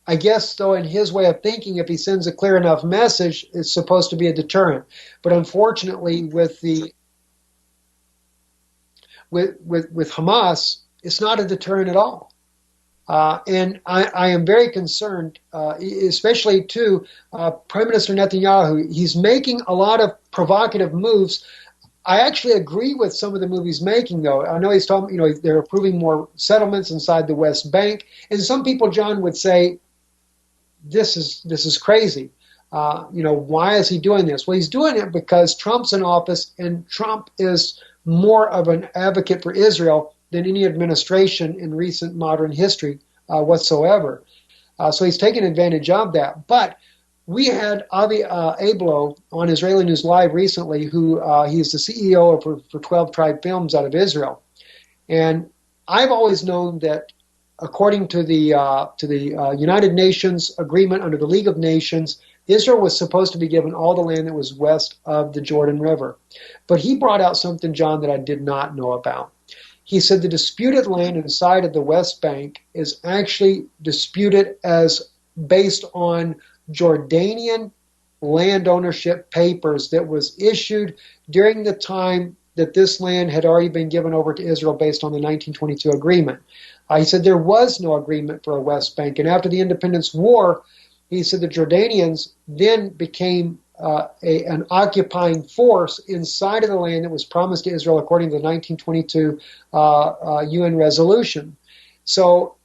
I guess, though, in his way of thinking, if he sends a clear enough message, it's supposed to be a deterrent. But unfortunately, with Hamas, it's not a deterrent at all. And I am very concerned, especially to Prime Minister Netanyahu. He's making a lot of provocative moves. I actually agree with some of the moves he's making, though. I know he's talking, they're approving more settlements inside the West Bank. And some people, John, would say, this is crazy. Why is he doing this? Well, he's doing it because Trump's in office, and Trump is more of an advocate for Israel than any administration in recent modern history whatsoever. So he's taken advantage of that. But we had Avi Ablo on Israeli News Live recently, who he's the CEO for 12 Tribe Films out of Israel. And I've always known that according to the United Nations agreement under the League of Nations, Israel was supposed to be given all the land that was west of the Jordan River. But he brought out something, John, that I did not know about. He said the disputed land inside of the West Bank is actually disputed as based on Jordanian land ownership papers that was issued during the time that this land had already been given over to Israel based on the 1922 agreement. He said there was no agreement for a West Bank. And after the Independence War, he said the Jordanians then became an occupying force inside of the land that was promised to Israel according to the 1922 UN resolution. So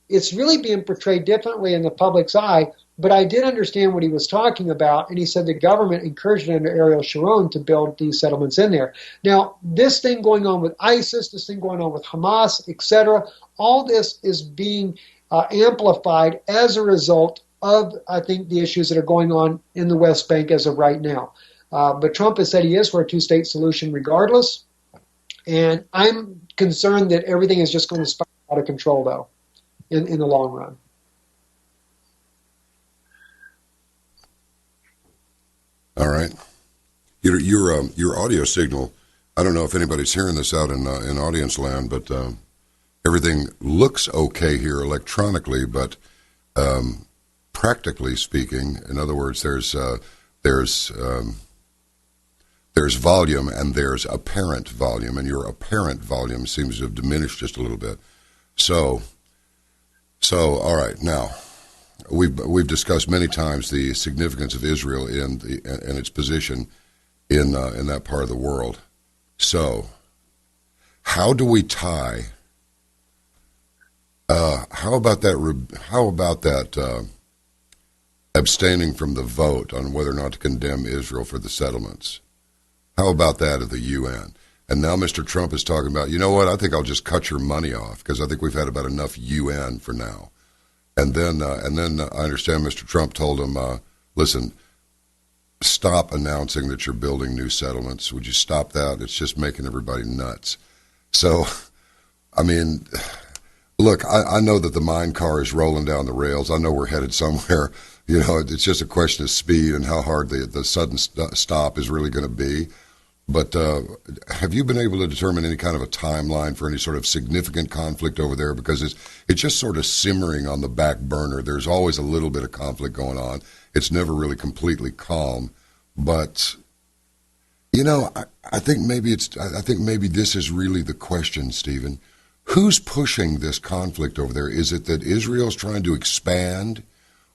it's really being portrayed differently in the public's eye, but I did understand what he was talking about, and he said the government encouraged it under Ariel Sharon to build these settlements in there. Now, this thing going on with ISIS, this thing going on with Hamas, etc., all this is being amplified as a result of, I think, the issues that are going on in the West Bank as of right now. But Trump has said he is for a two-state solution regardless, and I'm concerned that everything is just going to spiral out of control, though, in the long run. All right. Your audio signal, I don't know if anybody's hearing this out in audience land, but everything looks okay here electronically, but practically speaking, in other words, there's volume and there's apparent volume, and your apparent volume seems to have diminished just a little bit. So all right, now we've discussed many times the significance of Israel and its position in that part of the world. So, how do we tie? How about that? Abstaining from the vote on whether or not to condemn Israel for the settlements. How about that at the UN? And now Mr. Trump is talking about, you know what, I think I'll just cut your money off because I think we've had about enough UN for now. And then I understand Mr. Trump told him, listen, stop announcing that you're building new settlements. Would you stop that? It's just making everybody nuts. So, I mean, look, I know that the mine car is rolling down the rails. I know we're headed somewhere. It's just a question of speed and how hard the sudden stop is really going to be. But have you been able to determine any kind of a timeline for any sort of significant conflict over there? Because it's just sort of simmering on the back burner. There's always a little bit of conflict going on. It's never really completely calm. But, I think maybe this is really the question, Stephen. Who's pushing this conflict over there? Is it that Israel's trying to expand?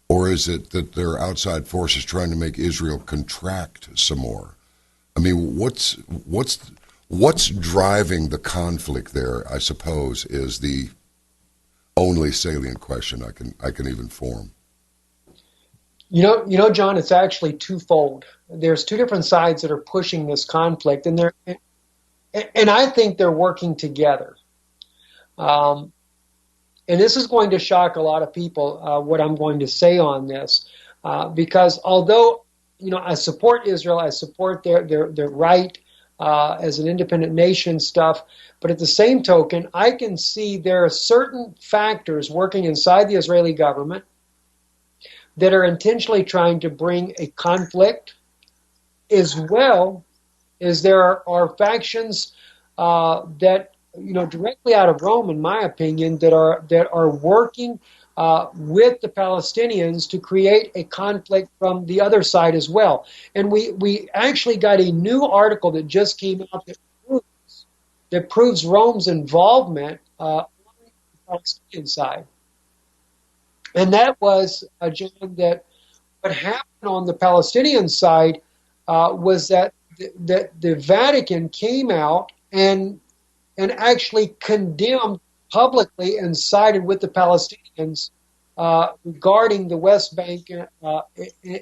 Or is it that there are outside forces trying to make Israel contract some more? I mean, what's driving the conflict there, I suppose, is the only salient question I can even form. John, it's actually twofold. There's two different sides that are pushing this conflict, and I think they're working together. And this is going to shock a lot of people, what I'm going to say on this, because although I support Israel, I support their right as an independent nation stuff, but at the same token, I can see there are certain factors working inside the Israeli government that are intentionally trying to bring a conflict, as well as there are factions that directly out of Rome, in my opinion, that are working with the Palestinians to create a conflict from the other side as well. And we actually got a new article that just came out that proves Rome's involvement on the Palestinian side. And that was, John, that what happened on the Palestinian side was that the Vatican came out and actually condemned publicly and sided with the Palestinians regarding the West Bank and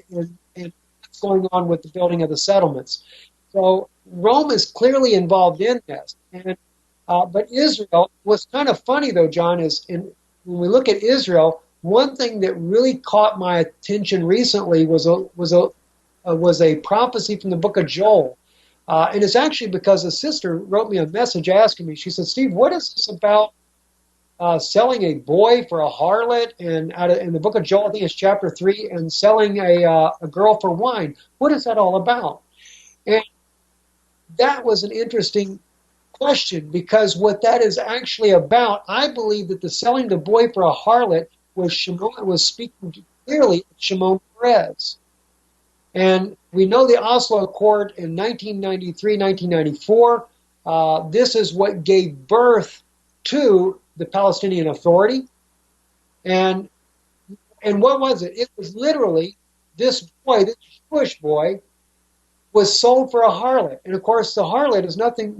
what's going on with the building of the settlements. So Rome is clearly involved in this. But Israel, what's kind of funny, though, John, is when we look at Israel, one thing that really caught my attention recently was a prophecy from the book of Joel. And it's actually because a sister wrote me a message asking me, she said, Steve, what is this about selling a boy for a harlot? And in the book of Joel, I think it's chapter 3, and selling a girl for wine. What is that all about? And that was an interesting question, because what that is actually about, I believe that the selling the boy for a harlot was speaking clearly of Shimon Peres. And we know the Oslo Accord in 1993, 1994. This is what gave birth to the Palestinian Authority. And what was it? It was literally this boy, this Jewish boy, was sold for a harlot. And of course, the harlot is nothing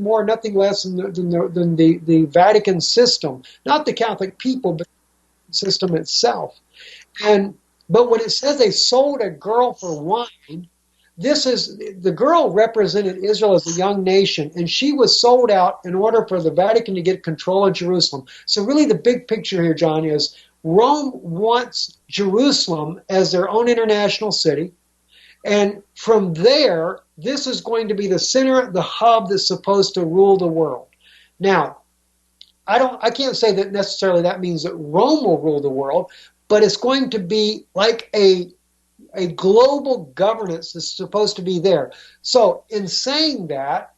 more, nothing less than the Vatican system, not the Catholic people, but the system itself. But when it says they sold a girl for wine, the girl represented Israel as a young nation, and she was sold out in order for the Vatican to get control of Jerusalem. So really the big picture here, John, is Rome wants Jerusalem as their own international city. And from there, this is going to be the center, the hub that's supposed to rule the world. Now, I can't say that necessarily that means that Rome will rule the world, but it's going to be like a global governance that's supposed to be there. So in saying that,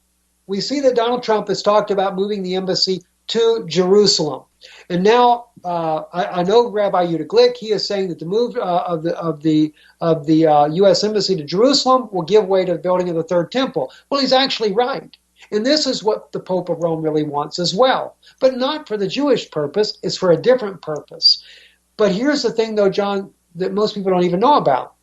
we see that Donald Trump has talked about moving the embassy to Jerusalem. And now I know Rabbi Yehuda Glick, he is saying that the move of the U.S. embassy to Jerusalem will give way to the building of the third temple. Well, he's actually right. And this is what the Pope of Rome really wants as well. But not for the Jewish purpose, it's for a different purpose. But here's the thing, though, John, that most people don't even know about.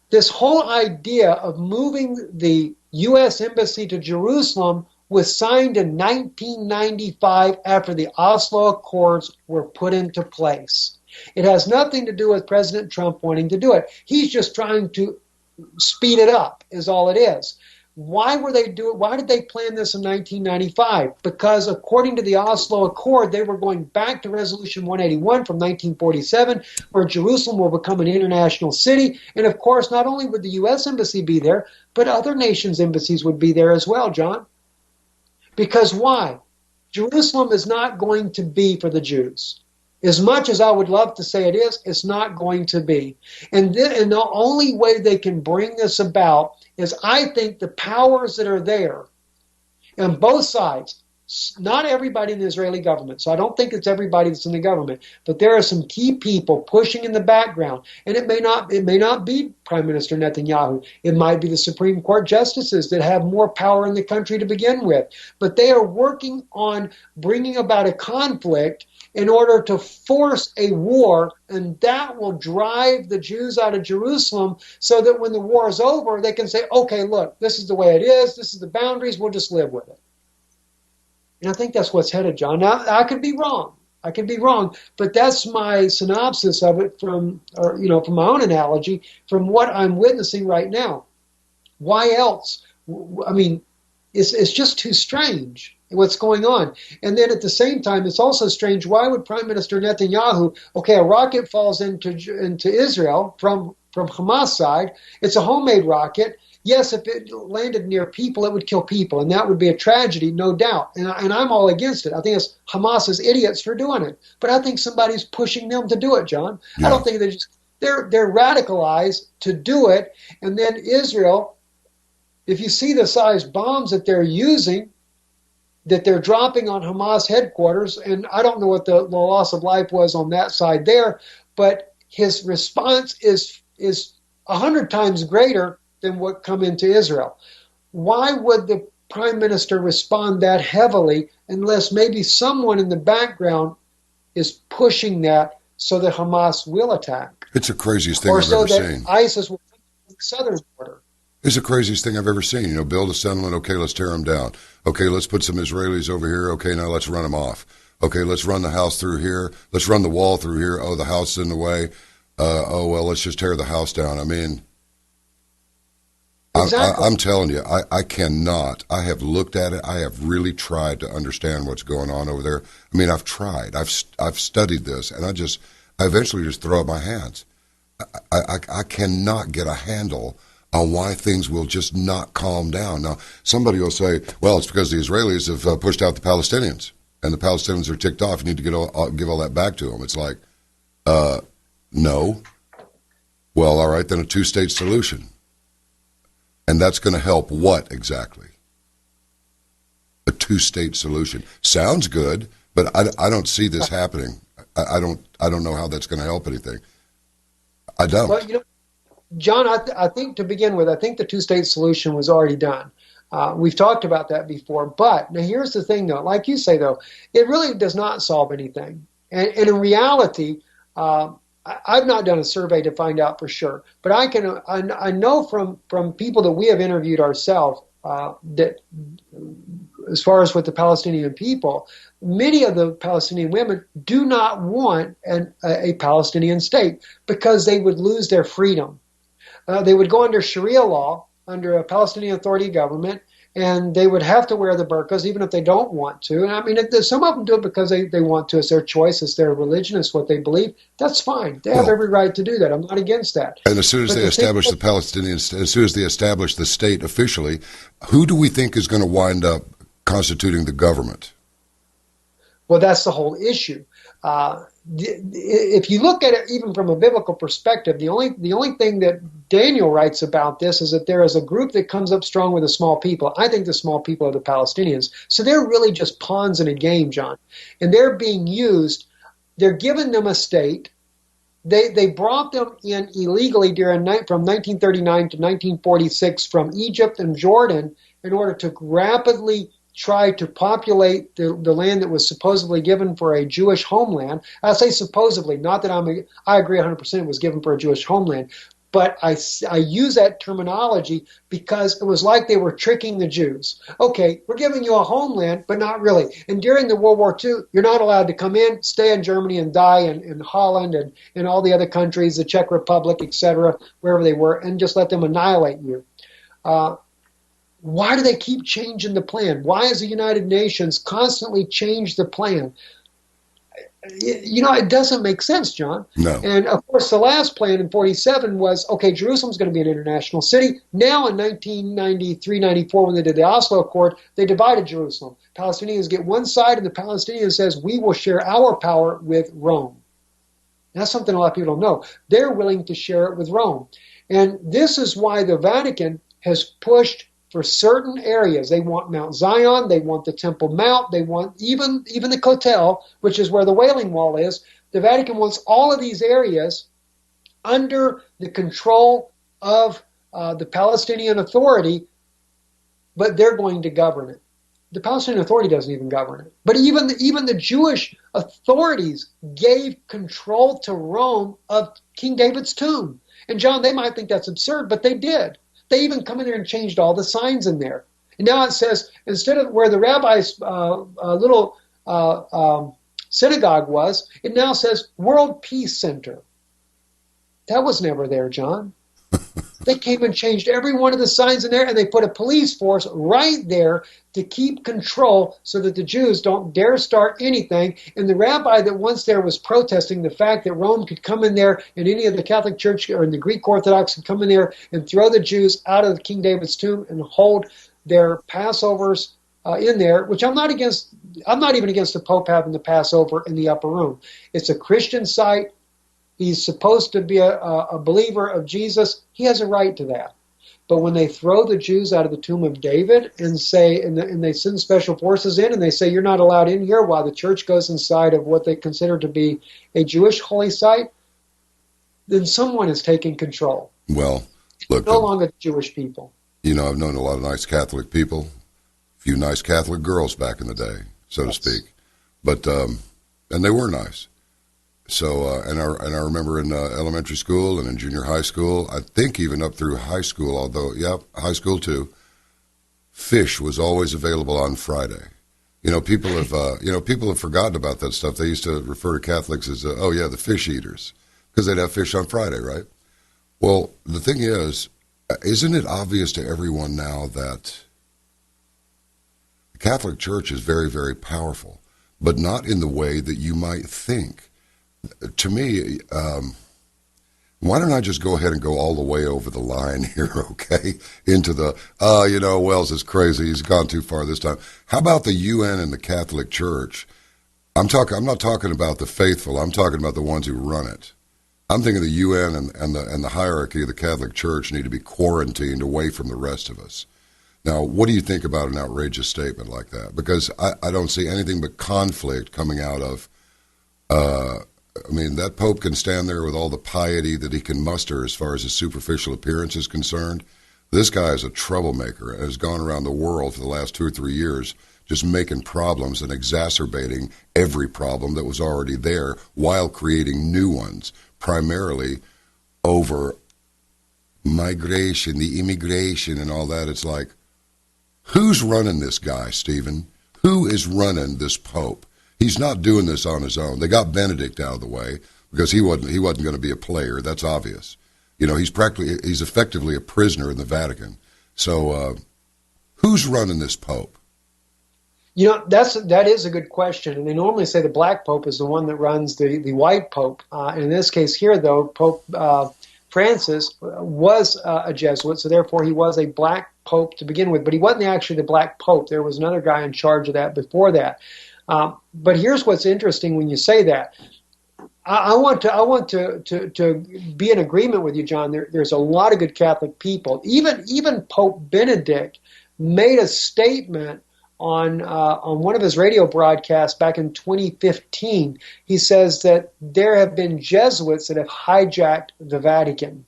This whole idea of moving the U.S. embassy to Jerusalem was signed in 1995 after the Oslo Accords were put into place. It has nothing to do with President Trump wanting to do it. He's just trying to speed it up, is all it is. Why did they plan this in 1995? Because according to the Oslo Accord, they were going back to Resolution 181 from 1947, where Jerusalem will become an international city. And of course, not only would the U.S. embassy be there, but other nations' embassies would be there as well, John. Because why? Jerusalem is not going to be for the Jews. As much as I would love to say it is, it's not going to be. And the only way they can bring this about is, I think, the powers that are there on both sides, not everybody in the Israeli government, so I don't think it's everybody that's in the government, but there are some key people pushing in the background, and it may not be Prime Minister Netanyahu. It might be the Supreme Court justices that have more power in the country to begin with, but they are working on bringing about a conflict in order to force a war, and that will drive the Jews out of Jerusalem so that when the war is over, they can say, okay, look, this is the way it is, this is the boundaries, we'll just live with it. And I think that's what's headed, John. Now, I could be wrong. I could be wrong, but that's my synopsis of it from my own analogy, from what I'm witnessing right now. Why else? I mean, it's just too strange what's going on. And then at the same time, it's also strange. Why would Prime Minister Netanyahu, okay, a rocket falls into Israel from Hamas side. It's a homemade rocket. Yes, if it landed near people, it would kill people, and that would be a tragedy, no doubt. And I'm all against it. I think it's Hamas's idiots for doing it. But I think somebody's pushing them to do it, John. Yeah. I don't think they're radicalized to do it. And then Israel, if you see the size bombs that they're using, that they're dropping on Hamas headquarters, and I don't know what the loss of life was on that side there, but his response is 100 times greater than what come into Israel. Why would the Prime Minister respond that heavily unless maybe someone in the background is pushing that so that Hamas will attack? It's the craziest thing I've ever seen. Or so that ISIS will come to the southern border. It's the craziest thing I've ever seen. Build a settlement. Okay, let's tear them down. Okay, let's put some Israelis over here. Okay, now let's run them off. Okay, let's run the house through here. Let's run the wall through here. Oh, the house is in the way. Oh, well, let's just tear the house down. I mean, exactly. I'm telling you, I cannot. I have looked at it. I have really tried to understand what's going on over there. I mean, I've tried. I've studied this, and I eventually just throw up my hands. I cannot get a handle on why things will just not calm down. Now, somebody will say, well, it's because the Israelis have pushed out the Palestinians, and the Palestinians are ticked off. You need to give all that back to them. It's like, no. Well, all right, then a two-state solution. And that's going to help what exactly? A two-state solution. Sounds good, but I don't see this happening. I don't know how that's going to help anything. I don't. Well, John, I think to begin with, I think the two-state solution was already done. We've talked about that before. But now here's the thing, though. Like you say, though, it really does not solve anything. And in reality, I've not done a survey to find out for sure. But I know from people that we have interviewed ourselves that as far as with the Palestinian people, many of the Palestinian women do not want a Palestinian state because they would lose their freedom. They would go under Sharia law, under a Palestinian Authority government, and they would have to wear the burqas even if they don't want to. And I mean, some of them do it because they want to. It's their choice. It's their religion. It's what they believe. That's fine. They have every right to do that. I'm not against that. And as soon as they establish the Palestinians, as soon as they establish the state officially, who do we think is going to wind up constituting the government? Well, that's the whole issue. If you look at it even from a biblical perspective, the only thing that Daniel writes about this is that there is a group that comes up strong with the small people. I think the small people are the Palestinians. So they're really just pawns in a game, John. And they're being used. They're giving them a state. They brought them in illegally from 1939 to 1946 from Egypt and Jordan in order to rapidly try to populate the land that was supposedly given for a Jewish homeland. I say supposedly, not that I agree 100% it was given for a Jewish homeland, but I use that terminology because it was like they were tricking the Jews. Okay, we're giving you a homeland, but not really. And during the World War II, you're not allowed to come in, stay in Germany and die in Holland and in all the other countries, the Czech Republic, etc., wherever they were, and just let them annihilate you. Why do they keep changing the plan? Why has the United Nations constantly changed the plan? It doesn't make sense, John. No. And, of course, the last plan in 47 was, okay, Jerusalem's going to be an international city. Now in 1993-94, when they did the Oslo Accord, they divided Jerusalem. Palestinians get one side, and the Palestinian says, we will share our power with Rome. That's something a lot of people don't know. They're willing to share it with Rome. And this is why the Vatican has pushed for certain areas. They want Mount Zion, they want the Temple Mount, they want even the Kotel, which is where the Wailing Wall is. The Vatican wants all of these areas under the control of the Palestinian Authority, but they're going to govern it. The Palestinian Authority doesn't even govern it. But even the Jewish authorities gave control to Rome of King David's tomb. And John, they might think that's absurd, but they did. They even come in there and changed all the signs in there. And now it says, instead of where the rabbi's little synagogue was, it now says World Peace Center. That was never there, John. They came and changed every one of the signs in there, and they put a police force right there to keep control so that the Jews don't dare start anything. And the rabbi that once there was protesting the fact that Rome could come in there, and any of the Catholic Church or the Greek Orthodox could come in there and throw the Jews out of King David's tomb and hold their Passovers in there, which I'm not against. I'm not even against the Pope having the Passover in the upper room. It's a Christian site. He's supposed to be a believer of Jesus. He has a right to that. But when they throw the Jews out of the tomb of David and say, and they send special forces in and they say, you're not allowed in here while the church goes inside of what they consider to be a Jewish holy site, then someone is taking control. Well, look, it's no longer the Jewish people. You know, I've known a lot of nice Catholic people, a few nice Catholic girls back in the day, so to speak. But, and they were nice. So, and I remember in elementary school and in junior high school, I think even up through high school, although, high school too, fish was always available on Friday. You know, people have forgotten about that stuff. They used to refer to Catholics as, the fish eaters, because they'd have fish on Friday, right? Well, the thing is, isn't it obvious to everyone now that the Catholic Church is very, very powerful, but not in the way that you might think? To me, why don't I just go ahead and go all the way over the line here, okay, into the, Wells is crazy, he's gone too far this time. How about the UN and the Catholic Church? I'm not talking about the faithful, I'm talking about the ones who run it. I'm thinking the UN and the hierarchy of the Catholic Church need to be quarantined away from the rest of us. Now, what do you think about an outrageous statement like that? Because I don't see anything but conflict coming out of, that Pope can stand there with all the piety that he can muster as far as his superficial appearance is concerned. This guy is a troublemaker and has gone around the world for the last 2 or 3 years just making problems and exacerbating every problem that was already there while creating new ones, primarily over migration, the immigration and all that. It's like, who's running this guy, Stephen? Who is running this Pope? He's not doing this on his own. They got Benedict out of the way because he wasn't going to be a player. That's obvious. You know, he's effectively a prisoner in the Vatican. So who's running this Pope? You know, that is a good question. And they normally say the black Pope is the one that runs the white Pope. And in this case here, though, Pope Francis was a Jesuit, so therefore he was a black Pope to begin with. But he wasn't actually the black Pope. There was another guy in charge of that before that. But here's what's interesting when you say that. I want to be in agreement with you, John. There's a lot of good Catholic people. Even Pope Benedict made a statement on one of his radio broadcasts back in 2015. He says that there have been Jesuits that have hijacked the Vatican.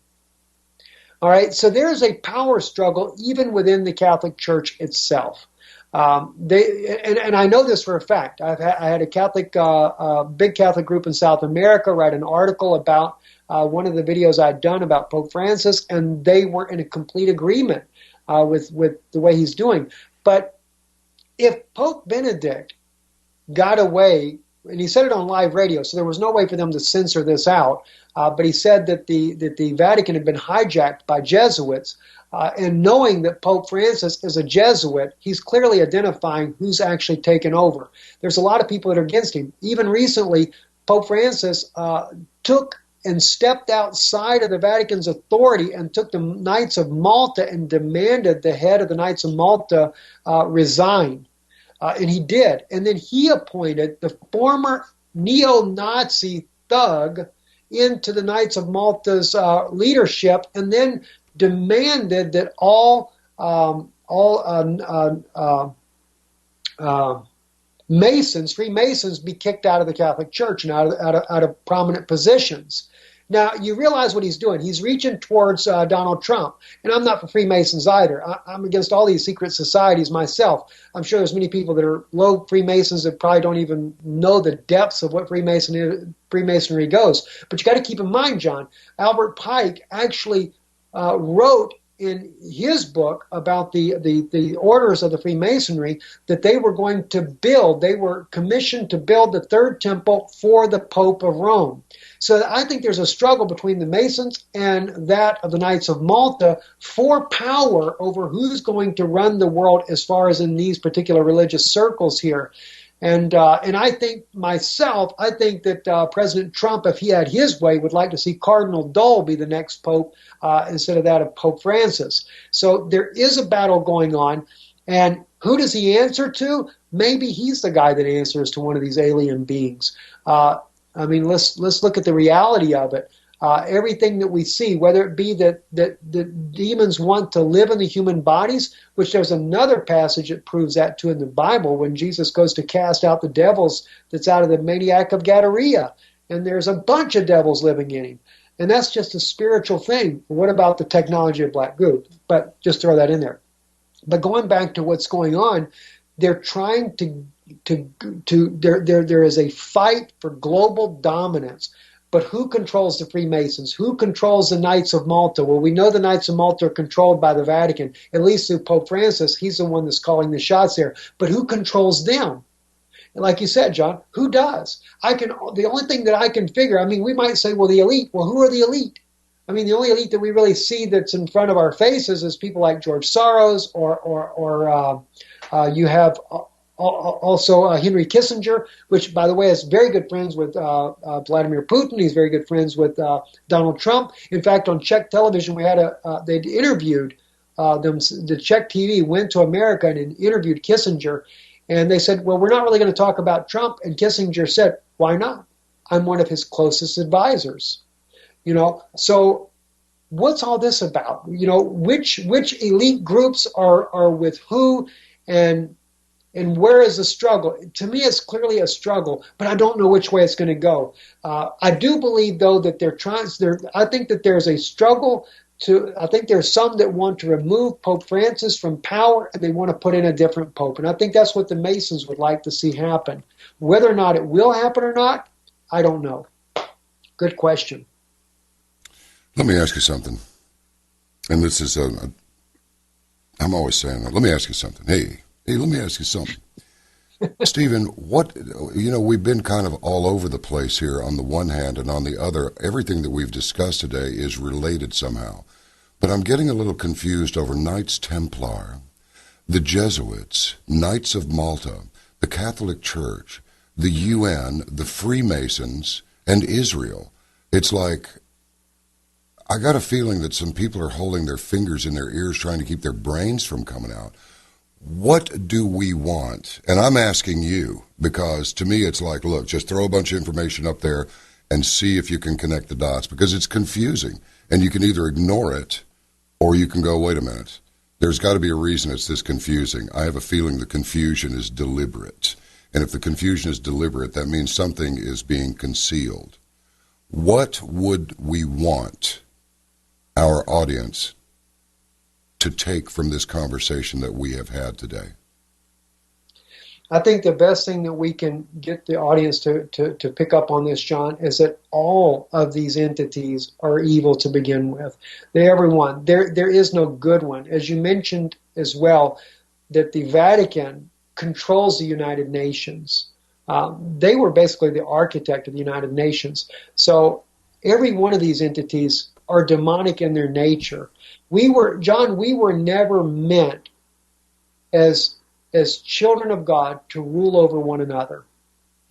All right, so there's a power struggle even within the Catholic Church itself. And I know this for a fact. I had a Catholic, big Catholic group in South America write an article about one of the videos I'd done about Pope Francis, and they were in a complete agreement with the way he's doing. But if Pope Benedict got away, and he said it on live radio, so there was no way for them to censor this out, but he said that the Vatican had been hijacked by Jesuits. And knowing that Pope Francis is a Jesuit, he's clearly identifying who's actually taken over. There's a lot of people that are against him. Even recently, Pope Francis took and stepped outside of the Vatican's authority and took the Knights of Malta and demanded the head of the Knights of Malta resign. And he did. And then he appointed the former neo-Nazi thug into the Knights of Malta's leadership, and then demanded that all Masons, Freemasons, be kicked out of the Catholic Church and out of prominent positions. Now, you realize what he's doing. He's reaching towards Donald Trump. And I'm not for Freemasons either. I'm against all these secret societies myself. I'm sure there's many people that are low Freemasons that probably don't even know the depths of what Freemasonry goes. But you got to keep in mind, John, Albert Pike actually wrote in his book about the orders of the Freemasonry that they were going to build, they were commissioned to build the third temple for the Pope of Rome. So I think there's a struggle between the Masons and that of the Knights of Malta for power over who's going to run the world as far as in these particular religious circles here. And I think myself, I think that President Trump, if he had his way, would like to see Cardinal Dole be the next Pope instead of that of Pope Francis. So there is a battle going on. And who does he answer to? Maybe he's the guy that answers to one of these alien beings. I mean, let's look at the reality of it. Everything that we see, whether it be that the demons want to live in the human bodies, which there's another passage that proves that too in the Bible when Jesus goes to cast out the devils that's out of the maniac of Gadara, and there's a bunch of devils living in him. And that's just a spiritual thing. What about the technology of black goo? But just throw that in there. But going back to what's going on, they're trying there is a fight for global dominance. But who controls the Freemasons? Who controls the Knights of Malta? Well, we know the Knights of Malta are controlled by the Vatican, at least through Pope Francis. He's the one that's calling the shots there. But who controls them? And like you said, John, who does? The only thing that I can figure, I mean, we might say, well, the elite. Well, who are the elite? I mean, the only elite that we really see that's in front of our faces is people like George Soros, or you have also Henry Kissinger, which, by the way, is very good friends with Vladimir Putin. He's very good friends with Donald Trump. In fact, on Czech television, we had they'd interviewed them. The Czech TV went to America and interviewed Kissinger, and they said, "Well, we're not really going to talk about Trump." And Kissinger said, "Why not? I'm one of his closest advisors." You know, so what's all this about? You know, which elite groups are with who, and where is the struggle? To me, it's clearly a struggle, but I don't know which way it's going to go. I do believe, though, that I think that there's a struggle I think there's some that want to remove Pope Francis from power, and they want to put in a different pope. And I think that's what the Masons would like to see happen. Whether or not it will happen or not, I don't know. Good question. Let me ask you something. And this is, I'm always saying that. Let me ask you something. Hey, let me ask you something. Stephen, we've been kind of all over the place here on the one hand, and on the other, everything that we've discussed today is related somehow. But I'm getting a little confused over Knights Templar, the Jesuits, Knights of Malta, the Catholic Church, the UN, the Freemasons, and Israel. It's like, I got a feeling that some people are holding their fingers in their ears trying to keep their brains from coming out. What do we want? And I'm asking you, because to me it's like, look, just throw a bunch of information up there and see if you can connect the dots, because it's confusing. And you can either ignore it or you can go, wait a minute, there's got to be a reason it's this confusing. I have a feeling the confusion is deliberate. And if the confusion is deliberate, that means something is being concealed. What would we want our audience to take from this conversation that we have had today? I think the best thing that we can get the audience to pick up on this, John, is that all of these entities are evil to begin with. Everyone. There is no good one. As you mentioned as well, that the Vatican controls the United Nations. They were basically the architect of the United Nations. So every one of these entities are demonic in their nature. We were never meant as children of God to rule over one another.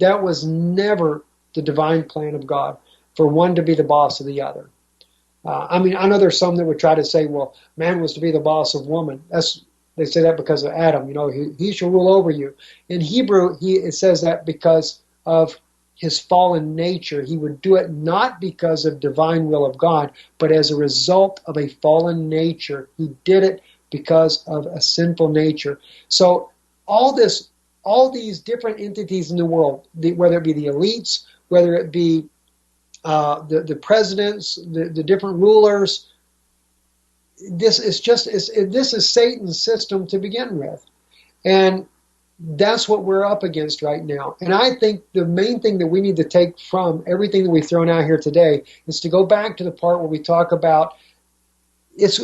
That was never the divine plan of God, for one to be the boss of the other. I know there's some that would try to say, well, man was to be the boss of woman. They say that because of Adam. He shall rule over you. In Hebrew, it says that because of his fallen nature. He would do it not because of divine will of God, but as a result of a fallen nature. He did it because of a sinful nature. So all these different entities in the world, whether it be the elites, whether it be the presidents, the different rulers. This is Satan's system to begin with, and that's what we're up against right now. And I think the main thing that we need to take from everything that we've thrown out here today is to go back to the part where we talk about it's,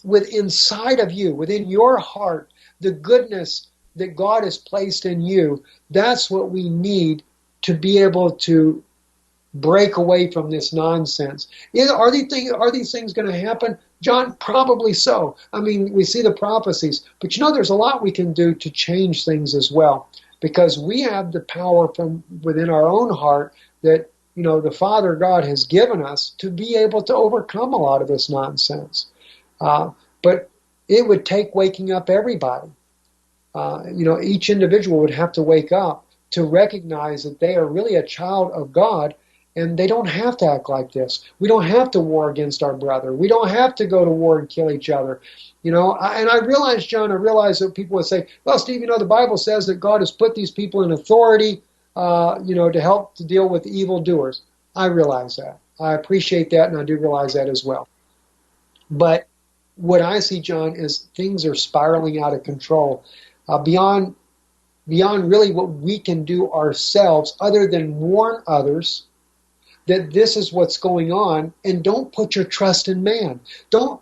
with inside of you, within your heart, the goodness that God has placed in you. That's what we need to be able to break away from this nonsense. Are these things going to happen? John, probably so. I mean, we see the prophecies, but there's a lot we can do to change things as well, because we have the power from within our own heart that, the Father God has given us to be able to overcome a lot of this nonsense. But it would take waking up everybody. Each individual would have to wake up to recognize that they are really a child of God, and they don't have to act like this. We don't have to war against our brother. We don't have to go to war and kill each other. And I realize, John, that people would say, well, Steve, the Bible says that God has put these people in authority, to help to deal with evildoers. I realize that. I appreciate that, and I do realize that as well. But what I see, John, is things are spiraling out of control, beyond really what we can do ourselves, other than warn others that this is what's going on, and don't put your trust in man. Don't,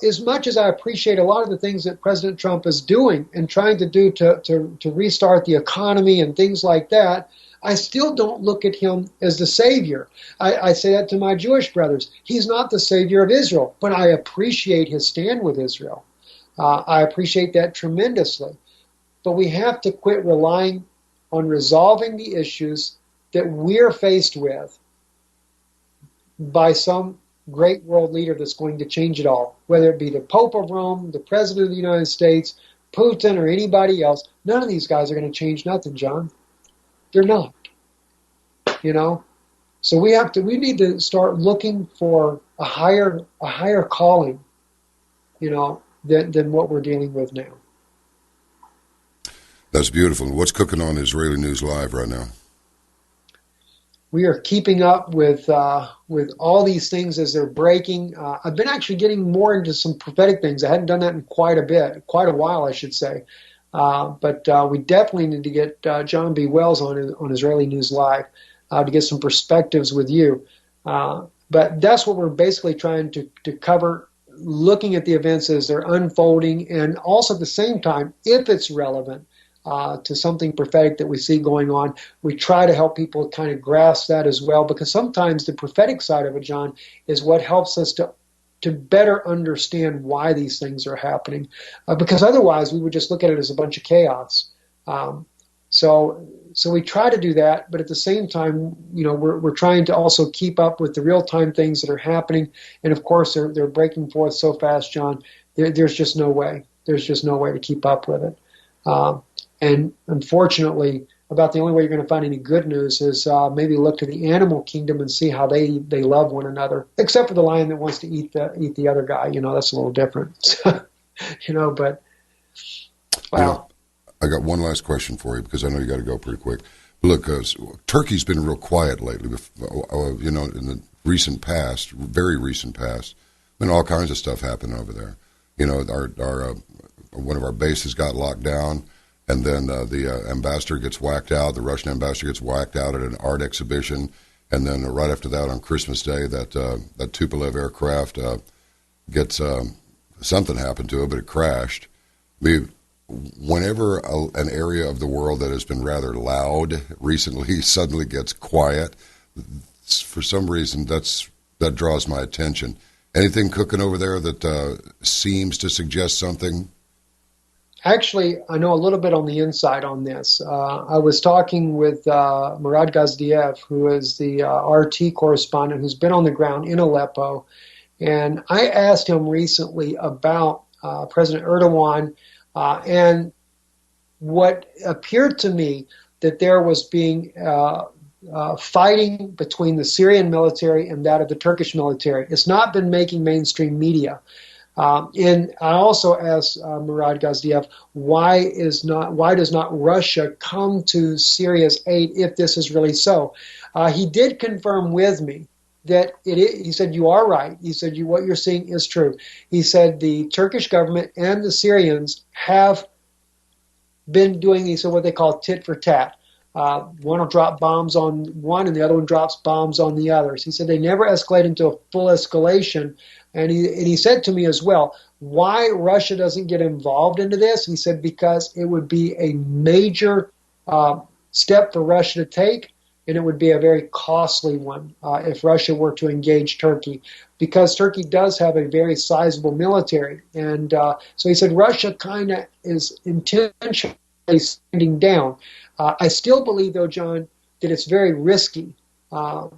as much as I appreciate a lot of the things that President Trump is doing and trying to do to restart the economy and things like that, I still don't look at him as the savior. I say that to my Jewish brothers. He's not the savior of Israel, but I appreciate his stand with Israel. I appreciate that tremendously. But we have to quit relying on resolving the issues that we're faced with by some great world leader that's going to change it all, whether it be the Pope of Rome, the President of the United States, Putin, or anybody else. None of these guys are going to change nothing, John. They're not. So we need to start looking for a higher calling, than what we're dealing with now. That's beautiful. What's cooking on Israeli News Live right now? We are keeping up with all these things as they're breaking. I've been actually getting more into some prophetic things. I hadn't done that in quite a while, I should say. But we definitely need to get John B. Wells on Israeli News Live to get some perspectives with you. But that's what we're basically trying to cover, looking at the events as they're unfolding, and also at the same time, if it's relevant to something prophetic that we see going on, we try to help people kind of grasp that as well, because sometimes the prophetic side of it, John, is what helps us to better understand why these things are happening, because otherwise we would just look at it as a bunch of chaos. So we try to do that, but at the same time, we're trying to also keep up with the real-time things that are happening, and of course they're breaking forth so fast, John. There's just no way. There's just no way to keep up with it. And unfortunately, about the only way you're going to find any good news is maybe look to the animal kingdom and see how they love one another, except for the lion that wants to eat the other guy. That's a little different. But wow. I got one last question for you, because I know you got to go pretty quick. Look, Turkey's been real quiet lately. In the recent past, very recent past, all kinds of stuff happened over there. Our one of our bases got locked down. And then the ambassador gets whacked out. The Russian ambassador gets whacked out at an art exhibition. And then right after that, on Christmas Day, that Tupolev aircraft gets something happened to it, but it crashed. Whenever an area of the world that has been rather loud recently suddenly gets quiet, for some reason that draws my attention. Anything cooking over there that seems to suggest something? Actually, I know a little bit on the inside on this. I was talking with Murad Gazdiev, who is the RT correspondent who's been on the ground in Aleppo, and I asked him recently about President Erdogan and what appeared to me that there was being fighting between the Syrian military and that of the Turkish military. It's not been making mainstream media. And I also asked Murad Gazdiev, why does not Russia come to Syria's aid if this is really so? He did confirm with me that he said, you are right. He said, what you're seeing is true. He said the Turkish government and the Syrians have been doing these, so what they call tit for tat. One will drop bombs on one and the other one drops bombs on the others. He said they never escalate into a full escalation. And he said to me as well, why Russia doesn't get involved into this? He said because it would be a major step for Russia to take, and it would be a very costly one if Russia were to engage Turkey, because Turkey does have a very sizable military. And so he said Russia kind of is intentionally standing down. I still believe, though, John, that it's very risky for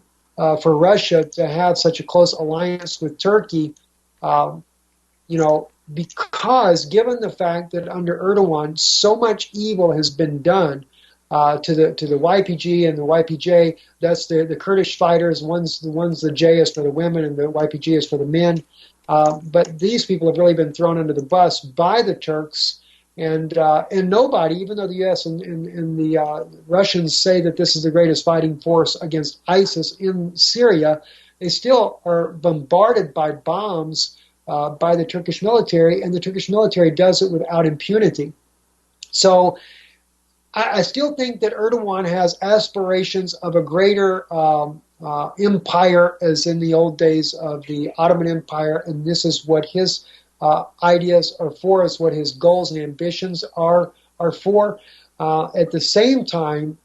Russia to have such a close alliance with Turkey, because given the fact that under Erdogan so much evil has been done to the YPG and the YPJ. That's the Kurdish fighters. The J is for the women and the YPG is for the men. But these people have really been thrown under the bus by the Turks. And nobody, even though the U.S. and the Russians say that this is the greatest fighting force against ISIS in Syria, they still are bombarded by bombs by the Turkish military, and the Turkish military does it without impunity. So I still think that Erdogan has aspirations of a greater empire as in the old days of the Ottoman Empire, and this is what his ideas are for, is what his goals and ambitions are for. At the same time,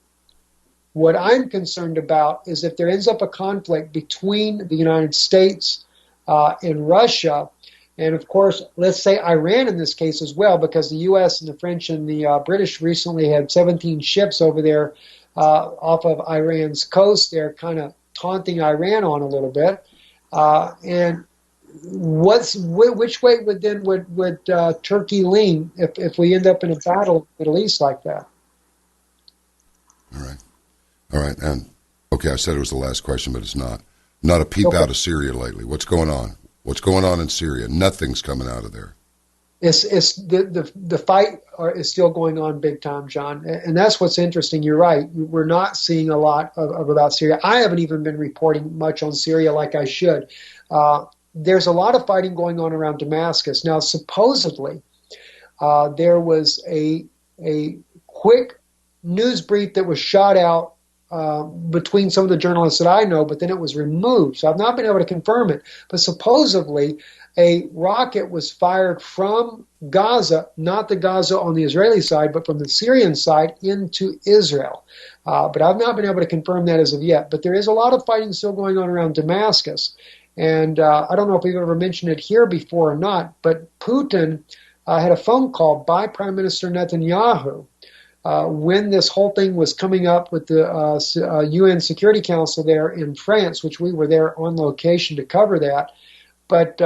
what I'm concerned about is if there ends up a conflict between the United States and Russia, and of course, let's say Iran in this case as well, because the U.S. and the French and the British recently had 17 ships over there off of Iran's coast. They're kind of taunting Iran on a little bit. And which way would Turkey lean if we end up in a battle in the Middle East like that? All right. And okay, I said it was the last question, but it's not. Not a peep out of Syria lately. What's going on? What's going on in Syria? Nothing's coming out of there. It's the fight is still going on big time, John, and that's what's interesting. You're right. We're not seeing a lot of about Syria. I haven't even been reporting much on Syria like I should. There's a lot of fighting going on around Damascus now. Supposedly, there was a quick news brief that was shot out between some of the journalists that I know, but then it was removed. So I've not been able to confirm it. But supposedly a rocket was fired from Gaza, not the Gaza on the Israeli side, but from the Syrian side into Israel. But I've not been able to confirm that as of yet. But there is a lot of fighting still going on around Damascus. And I don't know if we've ever mentioned it here before or not, but Putin had a phone call by Prime Minister Netanyahu when this whole thing was coming up with the UN Security Council there in France, which we were there on location to cover that. But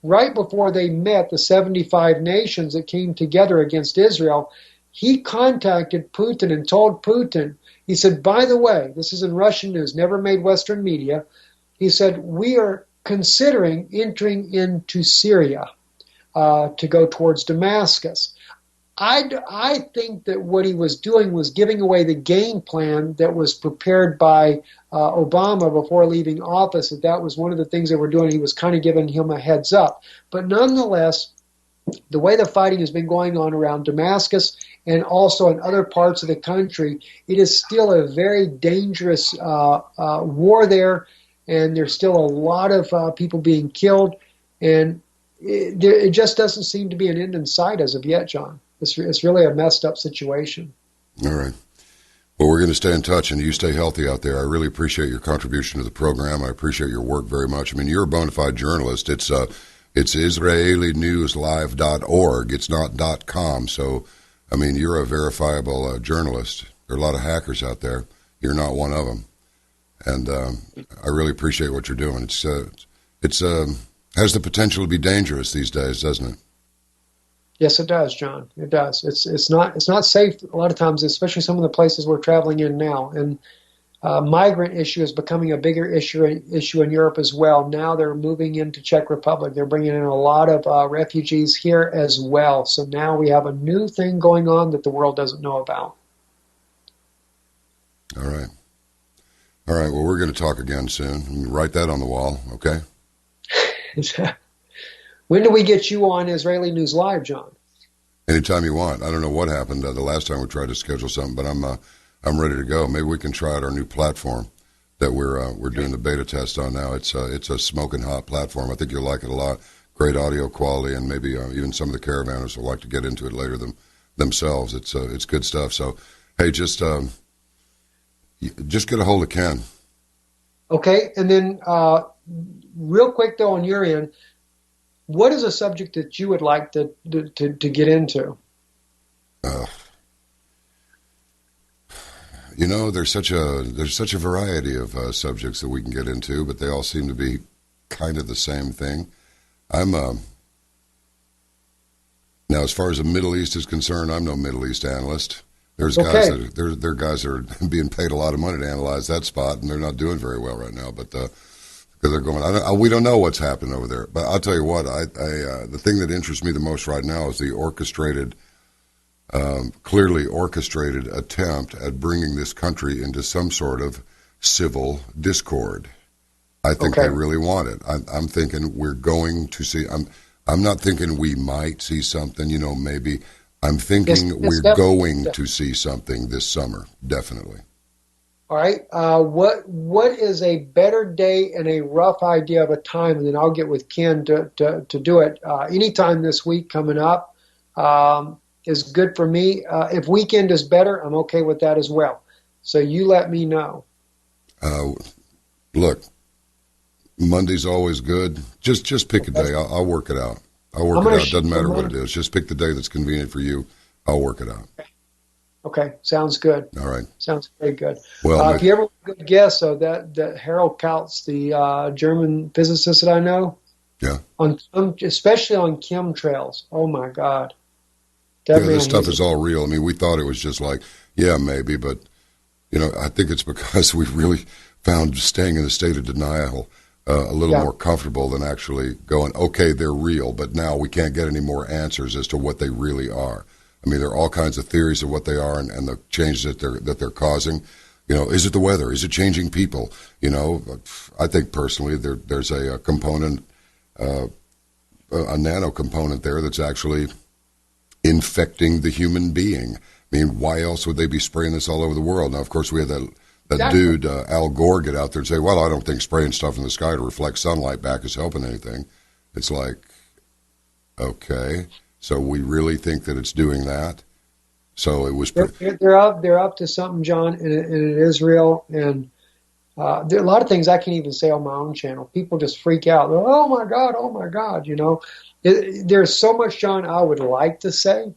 right before they met, the 75 nations that came together against Israel, he contacted Putin and told Putin, he said, by the way, this is in Russian news, never made Western media, he said, we are considering entering into Syria to go towards Damascus. I think that what he was doing was giving away the game plan that was prepared by Obama before leaving office. That was one of the things they were doing. He was kind of giving him a heads up. But nonetheless, the way the fighting has been going on around Damascus and also in other parts of the country, it is still a very dangerous war there, and there's still a lot of people being killed, and it just doesn't seem to be an end in sight as of yet, John. It's really a messed up situation. All right. Well, we're going to stay in touch, and you stay healthy out there. I really appreciate your contribution to the program. I appreciate your work very much. I mean, you're a bona fide journalist. It's IsraeliNewsLive.org. It's not .com. So, I mean, you're a verifiable journalist. There are a lot of hackers out there. You're not one of them. And I really appreciate what you're doing. It's has the potential to be dangerous these days, doesn't it? Yes, it does, John. It does. It's not safe a lot of times, especially some of the places we're traveling in now. And migrant issue is becoming a bigger issue in Europe as well. Now they're moving into Czech Republic. They're bringing in a lot of refugees here as well. So now we have a new thing going on that the world doesn't know about. All right. All right, well, we're going to talk again soon. Write that on the wall, okay? When do we get you on Israeli News Live, John? Anytime you want. I don't know what happened the last time we tried to schedule something, but I'm ready to go. Maybe we can try out our new platform that we're doing the beta test on now. It's a smoking hot platform. I think you'll like it a lot. Great audio quality, and maybe even some of the caravanners will like to get into it later themselves. It's good stuff. So, hey, just get a hold of Ken. Okay, and then real quick though, on your end, what is a subject that you would like to get into? There's such a variety of subjects that we can get into, but they all seem to be kind of the same thing. I'm now, as far as the Middle East is concerned, I'm no Middle East analyst. There's guys that there are guys that are being paid a lot of money to analyze that spot, and they're not doing very well right now. But because they're going, we don't know what's happening over there. But I'll tell you what, the thing that interests me the most right now is the clearly orchestrated attempt at bringing this country into some sort of civil discord. I think they really want it. I'm thinking we're going to see. I'm not thinking we might see something. Maybe. I'm thinking we're going to see something this summer. Definitely. All right. What is a better day and a rough idea of a time, and then I'll get with Ken to do it. Anytime this week coming up is good for me. If weekend is better, I'm okay with that as well. So you let me know. Look, Monday's always good. Just pick a day. I'll work it out. I'll work it out. Doesn't matter what it is. Just pick the day that's convenient for you. I'll work it out. Okay, sounds good. All right. Sounds very good. Well, if you ever want a good guess, though, that Harold Kautz, the German physicist that I know, yeah, especially on chemtrails. Oh my God, this stuff is all real. I mean, we thought it was just like, yeah, maybe, but I think it's because we really found staying in a state of denial a little more comfortable than actually going, okay, they're real, but now we can't get any more answers as to what they really are. I mean, there are all kinds of theories of what they are and the changes that they're causing. Is it the weather? Is it changing people? I think personally there's a component, a nano component there that's actually infecting the human being. I mean, why else would they be spraying this all over the world? Now, of course, we had that dude, Al Gore, get out there and say, well, I don't think spraying stuff in the sky to reflect sunlight back is helping anything. It's like, okay, so we really think that it's doing that? So it was... They're up to something, John, and it is real. And there are a lot of things I can't even say on my own channel. People just freak out. They're, oh, my God, there's so much, John, I would like to say,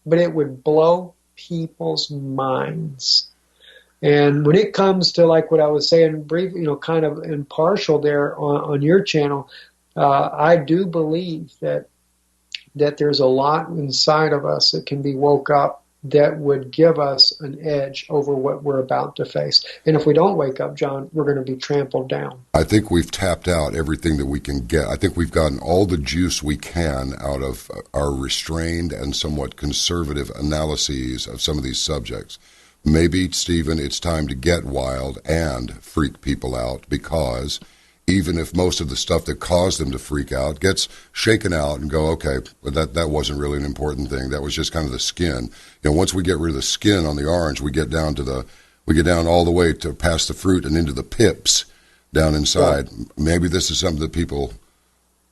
but it would blow people's minds. And when it comes to like what I was saying briefly, kind of impartial there on your channel, I do believe that there's a lot inside of us that can be woke up that would give us an edge over what we're about to face. And if we don't wake up, John, we're going to be trampled down. I think we've tapped out everything that we can get. I think we've gotten all the juice we can out of our restrained and somewhat conservative analyses of some of these subjects. Maybe, Stephen, it's time to get wild and freak people out, because even if most of the stuff that caused them to freak out gets shaken out and go, okay, but that wasn't really an important thing. That was just kind of the skin. Once we get rid of the skin on the orange, we get down all the way to past the fruit and into the pips down inside. Yeah. Maybe this is something that people...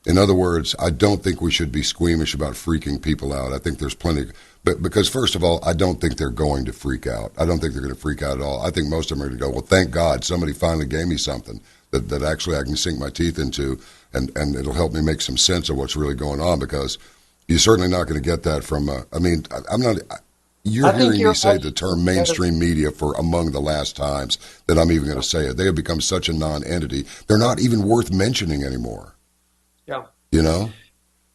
In other words, I don't think we should be squeamish about freaking people out. I think there's plenty... But because, first of all, I don't think they're going to freak out. I don't think they're going to freak out at all. I think most of them are going to go, well, thank God somebody finally gave me something that actually I can sink my teeth into, and it'll help me make some sense of what's really going on, because you're certainly not going to get that from... I'm not... You're hearing me say the term mainstream media for among the last times that I'm even going to say it. They have become such a non-entity. They're not even worth mentioning anymore. Yeah.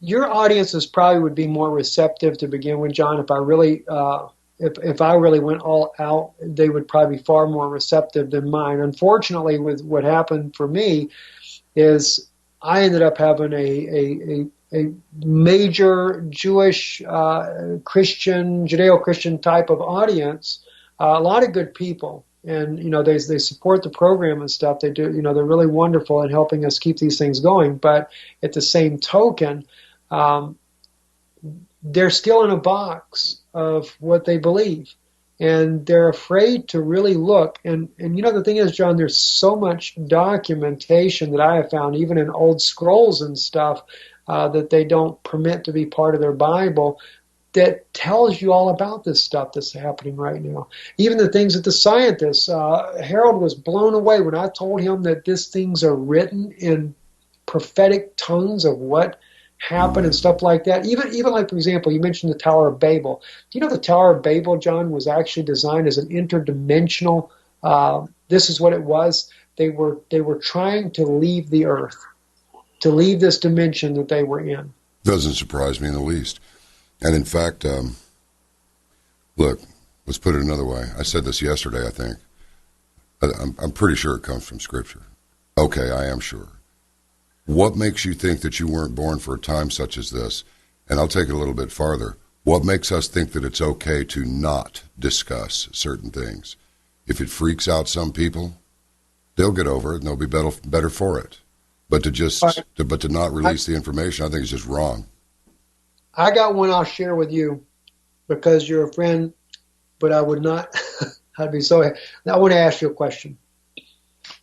Your audiences probably would be more receptive to begin with, John. If I really, if I really went all out, they would probably be far more receptive than mine. Unfortunately, with what happened for me, is I ended up having a major Jewish, Christian, Judeo-Christian type of audience. A lot of good people, and they support the program and stuff. They do, they're really wonderful in helping us keep these things going. But at the same token, they're still in a box of what they believe, and they're afraid to really look. And the thing is, John, there's so much documentation that I have found, even in old scrolls and stuff, that they don't permit to be part of their Bible, that tells you all about this stuff that's happening right now. Even the things that the scientists, Harold was blown away when I told him that these things are written in prophetic tongues of what happened and stuff like that. Even like, for example, you mentioned the Tower of Babel. Do you know the Tower of Babel, John, was actually designed as an interdimensional, this is what it was. They were trying to leave the earth, to leave this dimension that they were in. Doesn't surprise me in the least. And in fact, look, let's put it another way. I said this yesterday, I think. I'm pretty sure it comes from Scripture. Okay, I am sure. What makes you think that you weren't born for a time such as this? And I'll take it a little bit farther. What makes us think that it's okay to not discuss certain things? If it freaks out some people, they'll get over it and they'll be better for it. But to not release the information, I think is just wrong. I got one I'll share with you because you're a friend, but I would not. I'd be so. I want to ask you a question.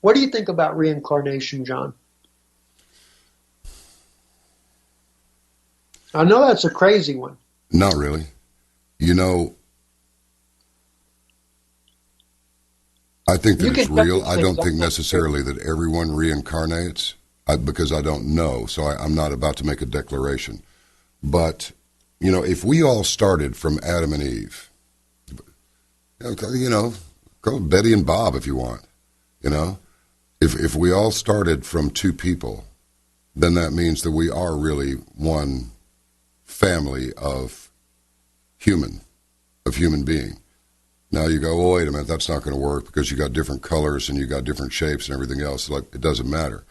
What do you think about reincarnation, John? I know that's a crazy one. Not really. I think that it's real. I don't think necessarily that everyone reincarnates because I don't know, so I'm not about to make a declaration. But, if we all started from Adam and Eve, call Betty and Bob if you want, if we all started from two people, then that means that we are really one family of human being. Now you go, wait a minute, that's not going to work because you got different colors and you got different shapes and everything else. Like, it doesn't matter.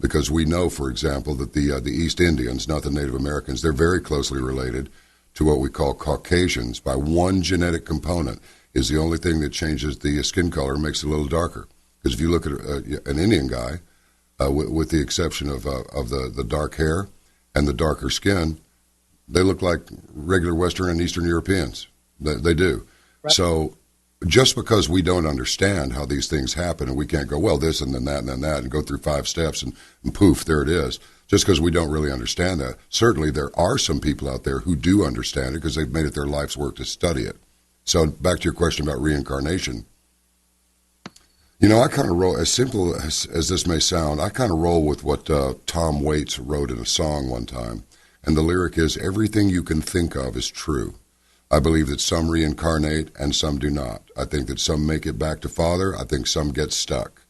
Because we know, for example, that the East Indians, not the Native Americans, they're very closely related to what we call Caucasians by one genetic component. Is the only thing that changes the skin color and makes it a little darker. Because if you look at an Indian guy, with the exception of the dark hair and the darker skin, they look like regular Western and Eastern Europeans. They do. Right. So just because we don't understand how these things happen and we can't go, well, this and then that and then that and go through 5 steps and poof, there it is. Just because we don't really understand that. Certainly there are some people out there who do understand it because they've made it their life's work to study it. So back to your question about reincarnation. I kind of roll, as simple as this may sound, I kind of roll with what Tom Waits wrote in a song one time. And the lyric is, everything you can think of is true. I believe that some reincarnate and some do not. I think that some make it back to Father. I think some get stuck.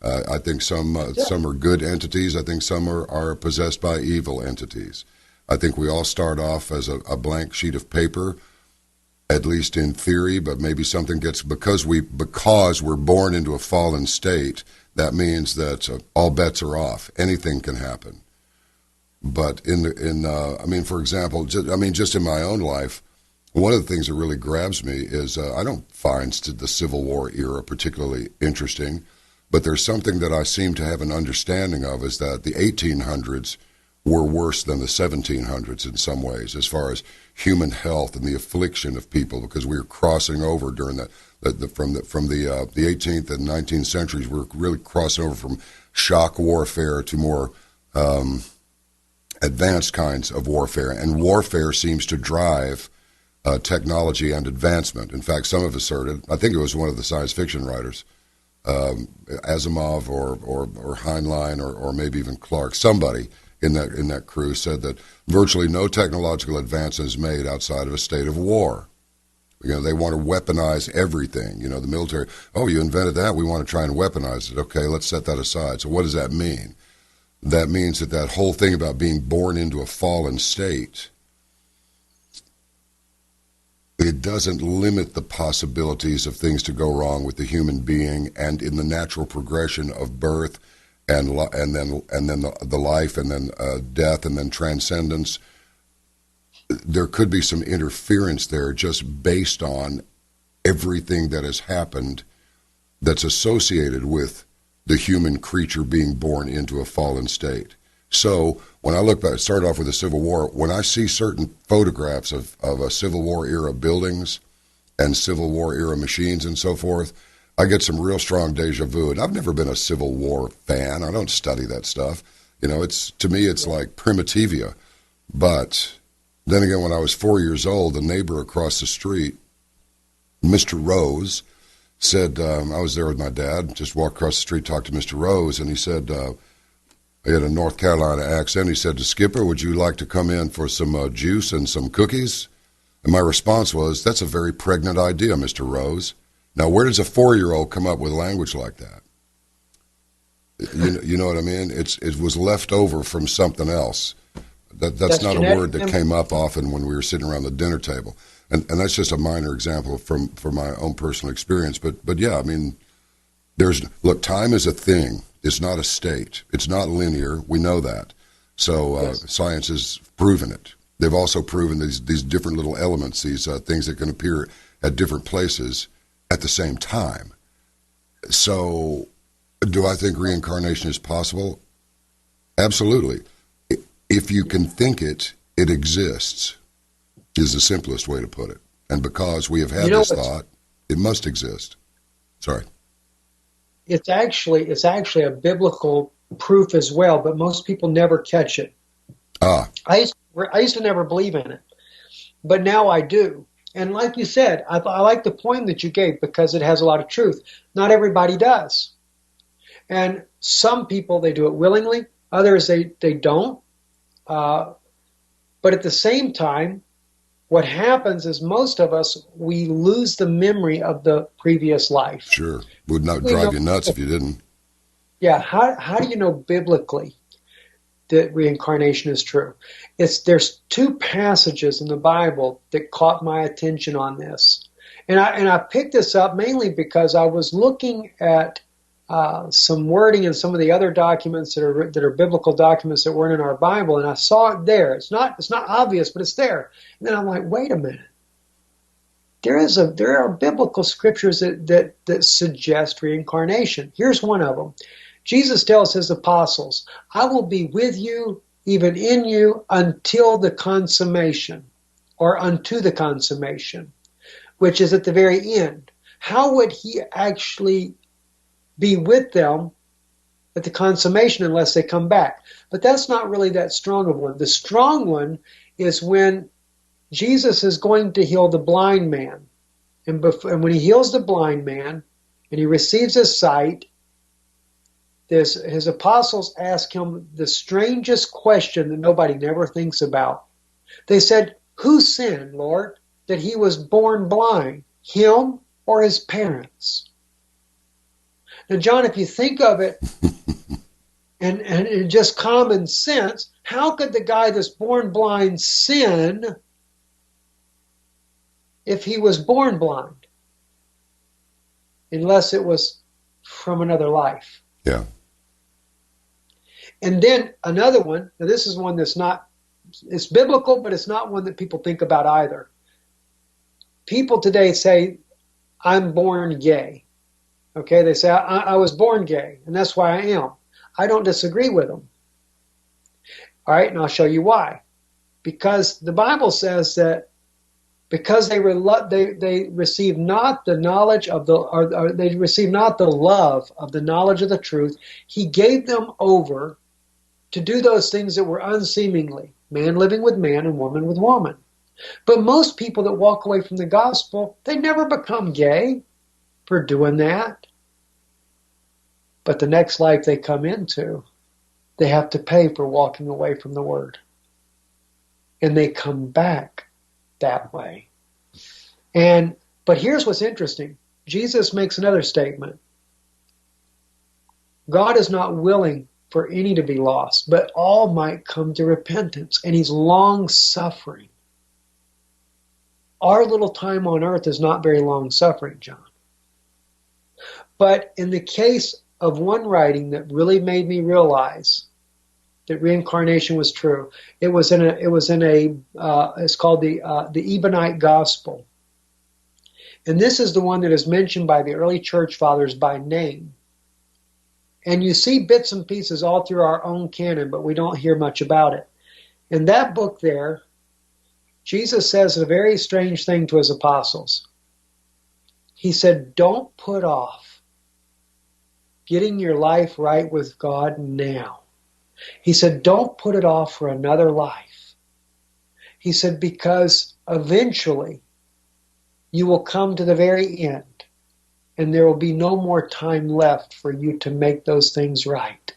I think some are good entities. I think some are possessed by evil entities. I think we all start off as a blank sheet of paper, at least in theory, but maybe something gets, because we're born into a fallen state, that means that all bets are off. Anything can happen. But for example, just in my own life, one of the things that really grabs me is I don't find the Civil War era particularly interesting, but there's something that I seem to have an understanding of, is that the 1800s were worse than the 1700s in some ways, as far as human health and the affliction of people, because we were crossing over during from the 18th and 19th centuries. We're really crossing over from shock warfare to more advanced kinds of warfare, and warfare seems to drive technology and advancement. In fact, some have asserted, I think it was one of the science fiction writers, Asimov or Heinlein or maybe even Clark, somebody in that crew said that virtually no technological advance is made outside of a state of war. They want to weaponize everything. The military, oh, you invented that, we want to try and weaponize it. Okay, let's set that aside. So what does that mean? That means that whole thing about being born into a fallen state, it doesn't limit the possibilities of things to go wrong with the human being, and in the natural progression of birth and then the life, and then death, and then transcendence. There could be some interference there just based on everything that has happened that's associated with the human creature being born into a fallen state. So when I look back, I started off with the Civil War. When I see certain photographs of a Civil War era buildings and Civil War era machines and so forth, I get some real strong deja vu. And I've never been a Civil War fan. I don't study that stuff. You know, to me, it's like Primitivia. But then again, when I was 4 years old, the neighbor across the street, Mr. Rose, said, I was there with my dad, just walked across the street, talked to Mr. Rose, and he said, he had a North Carolina accent. He said to Skipper, would you like to come in for some juice and some cookies? And my response was, that's a very pregnant idea, Mr. Rose. Now, where does a 4-year-old come up with language like that? You know what I mean? It was left over from something else. That's not a word that came up often when we were sitting around the dinner table. And that's just a minor example from my own personal experience. But yeah, I mean, look, time is a thing. It's not a state. It's not linear. We know that. So yes. Science has proven it. They've also proven these different little elements, these things that can appear at different places at the same time. So do I think reincarnation is possible? Absolutely. If you can think it, it exists, is the simplest way to put it. And because we have had this thought, it must exist. Sorry. It's actually a biblical proof as well, but most people never catch it. I used to never believe in it, but now I do. And like you said, I like the point that you gave because it has a lot of truth. Not everybody does. And some people, they do it willingly. Others, they don't. But at the same time, what happens is most of us, we lose the memory of the previous life. Sure. Would not drive you nuts if you didn't. Yeah. How do you know biblically that reincarnation is true? There's 2 passages in the Bible that caught my attention on this. And I picked this up mainly because I was looking at some wording in some of the other documents that are biblical documents that weren't in our Bible, and I saw it there. It's not obvious, but it's there. And then I'm like, wait a minute. There are biblical scriptures that suggest reincarnation. Here's one of them. Jesus tells his apostles, I will be with you, even in you, until the consummation, or unto the consummation, which is at the very end. How would he actually be with them at the consummation unless they come back? But that's not really that strong of one. The strong one is when Jesus is going to heal the blind man. And when he heals the blind man and he receives his sight, his apostles ask him the strangest question that nobody never thinks about. They said, who sinned, Lord, that he was born blind, him or his parents? Now, John, if you think of it, and just common sense, how could the guy that's born blind sin if he was born blind? Unless it was from another life. Yeah. And then another one, now this is one that's not, it's biblical, but it's not one that people think about either. People today say, I'm born gay. Okay, they say, I was born gay, and that's why I am. I don't disagree with them. All right, and I'll show you why. Because the Bible says that because they receive not the knowledge of or they receive not the love of the knowledge of the truth, he gave them over to do those things that were unseemingly, man living with man and woman with woman. But most people that walk away from the gospel, they never become gay for doing that. But the next life they come into, they have to pay for walking away from the word. And they come back that way. But here's what's interesting. Jesus makes another statement. God is not willing for any to be lost, but all might come to repentance. And he's long-suffering. Our little time on earth is not very long-suffering, John. But in the case of one writing that really made me realize that reincarnation was true, it's called the Ebonite Gospel. And this is the one that is mentioned by the early church fathers by name. And you see bits and pieces all through our own canon, but we don't hear much about it. In that book there, Jesus says a very strange thing to his apostles. He said, don't put off getting your life right with God now. He said, don't put it off for another life. He said, because eventually you will come to the very end and there will be no more time left for you to make those things right.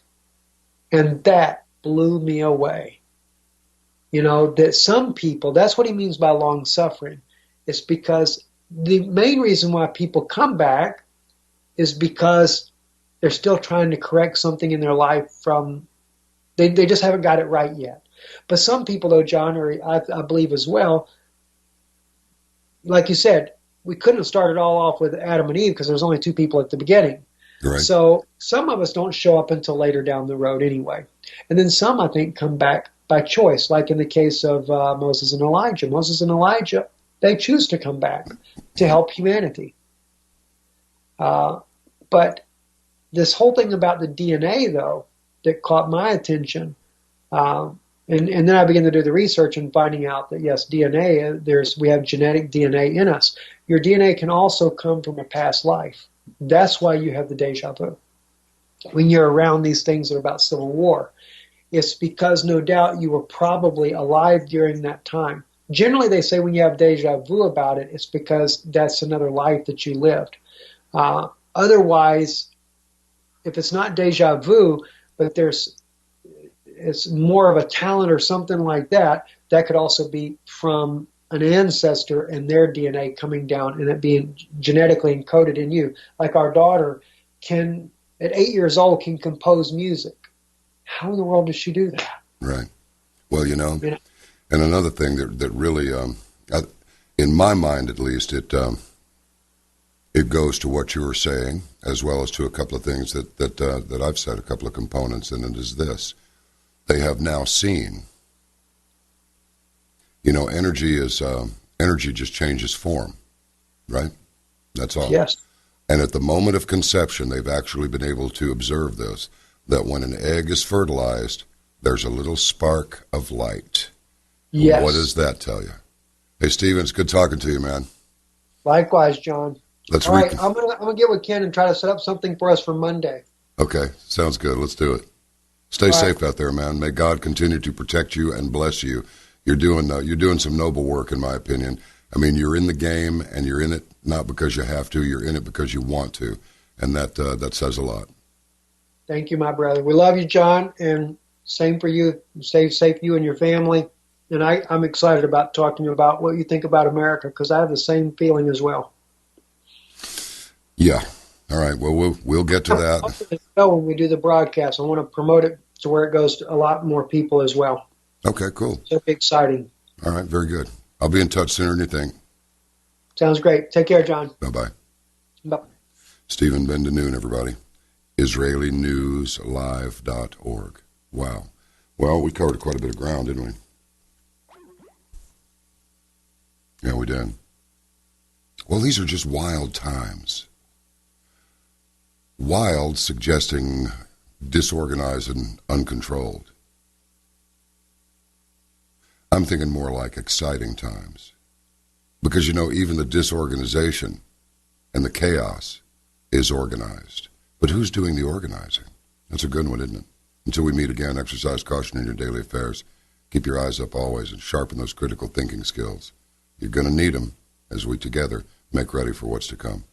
And that blew me away. You know, that some people, that's what he means by long suffering. It's because the main reason why people come back is because they're still trying to correct something in their life from, they just haven't got it right yet. But some people, though, John, or I believe as well, like you said, we couldn't have started all off with Adam and Eve because there's only two people at the beginning. Right. So some of us don't show up until later down the road anyway. And then some, I think, come back by choice, like in the case of Moses and Elijah. Moses and Elijah, they choose to come back to help humanity. But this whole thing about the DNA, though, that caught my attention, and then I began to do the research and finding out that, yes, DNA, we have genetic DNA in us. Your DNA can also come from a past life. That's why you have the deja vu. When you're around these things that are about civil war, it's because no doubt you were probably alive during that time. Generally, they say when you have deja vu about it, it's because that's another life that you lived. Otherwise, if it's not deja vu, but it's more of a talent or something like that, that could also be from an ancestor and their DNA coming down and it being genetically encoded in you. Like our daughter can, at 8 years old, can compose music. How in the world does she do that? Right. Well, you know, and another thing that really, in my mind at least, it goes to what you were saying, as well as to a couple of things that I've said, a couple of components, and it is this. They have now seen, you know, energy just changes form, right? That's all. Yes. And at the moment of conception, they've actually been able to observe this, that when an egg is fertilized, there's a little spark of light. Yes. What does that tell you? Hey, Stephen, it's good talking to you, man. Likewise, John. All right, I'm gonna get with Ken and try to set up something for us for Monday. Okay, sounds good. Let's do it. Stay safe out there, man. May God continue to protect you and bless you. You're doing some noble work, in my opinion. I mean, you're in the game, and you're in it not because you have to. You're in it because you want to, and that says a lot. Thank you, my brother. We love you, John, and same for you. Stay safe, you and your family. And I'm excited about talking to you about what you think about America, because I have the same feeling as well. Yeah. All right. Well, we'll get to that. When we do the broadcast, I want to promote it to where it goes to a lot more people as well. Okay, cool. So it'll be exciting. All right, very good. I'll be in touch sooner than you think. Sounds great. Take care, John. Bye-bye. Bye. Stephen Ben-Danoon, everybody. IsraeliNewsLive.org. Wow. Well, we covered quite a bit of ground, didn't we? Yeah, we did. Well, these are just wild times. Wild suggesting disorganized and uncontrolled. I'm thinking more like exciting times. Because, you know, even the disorganization and the chaos is organized. But who's doing the organizing? That's a good one, isn't it? Until we meet again, exercise caution in your daily affairs. Keep your eyes up always and sharpen those critical thinking skills. You're going to need them as we together make ready for what's to come.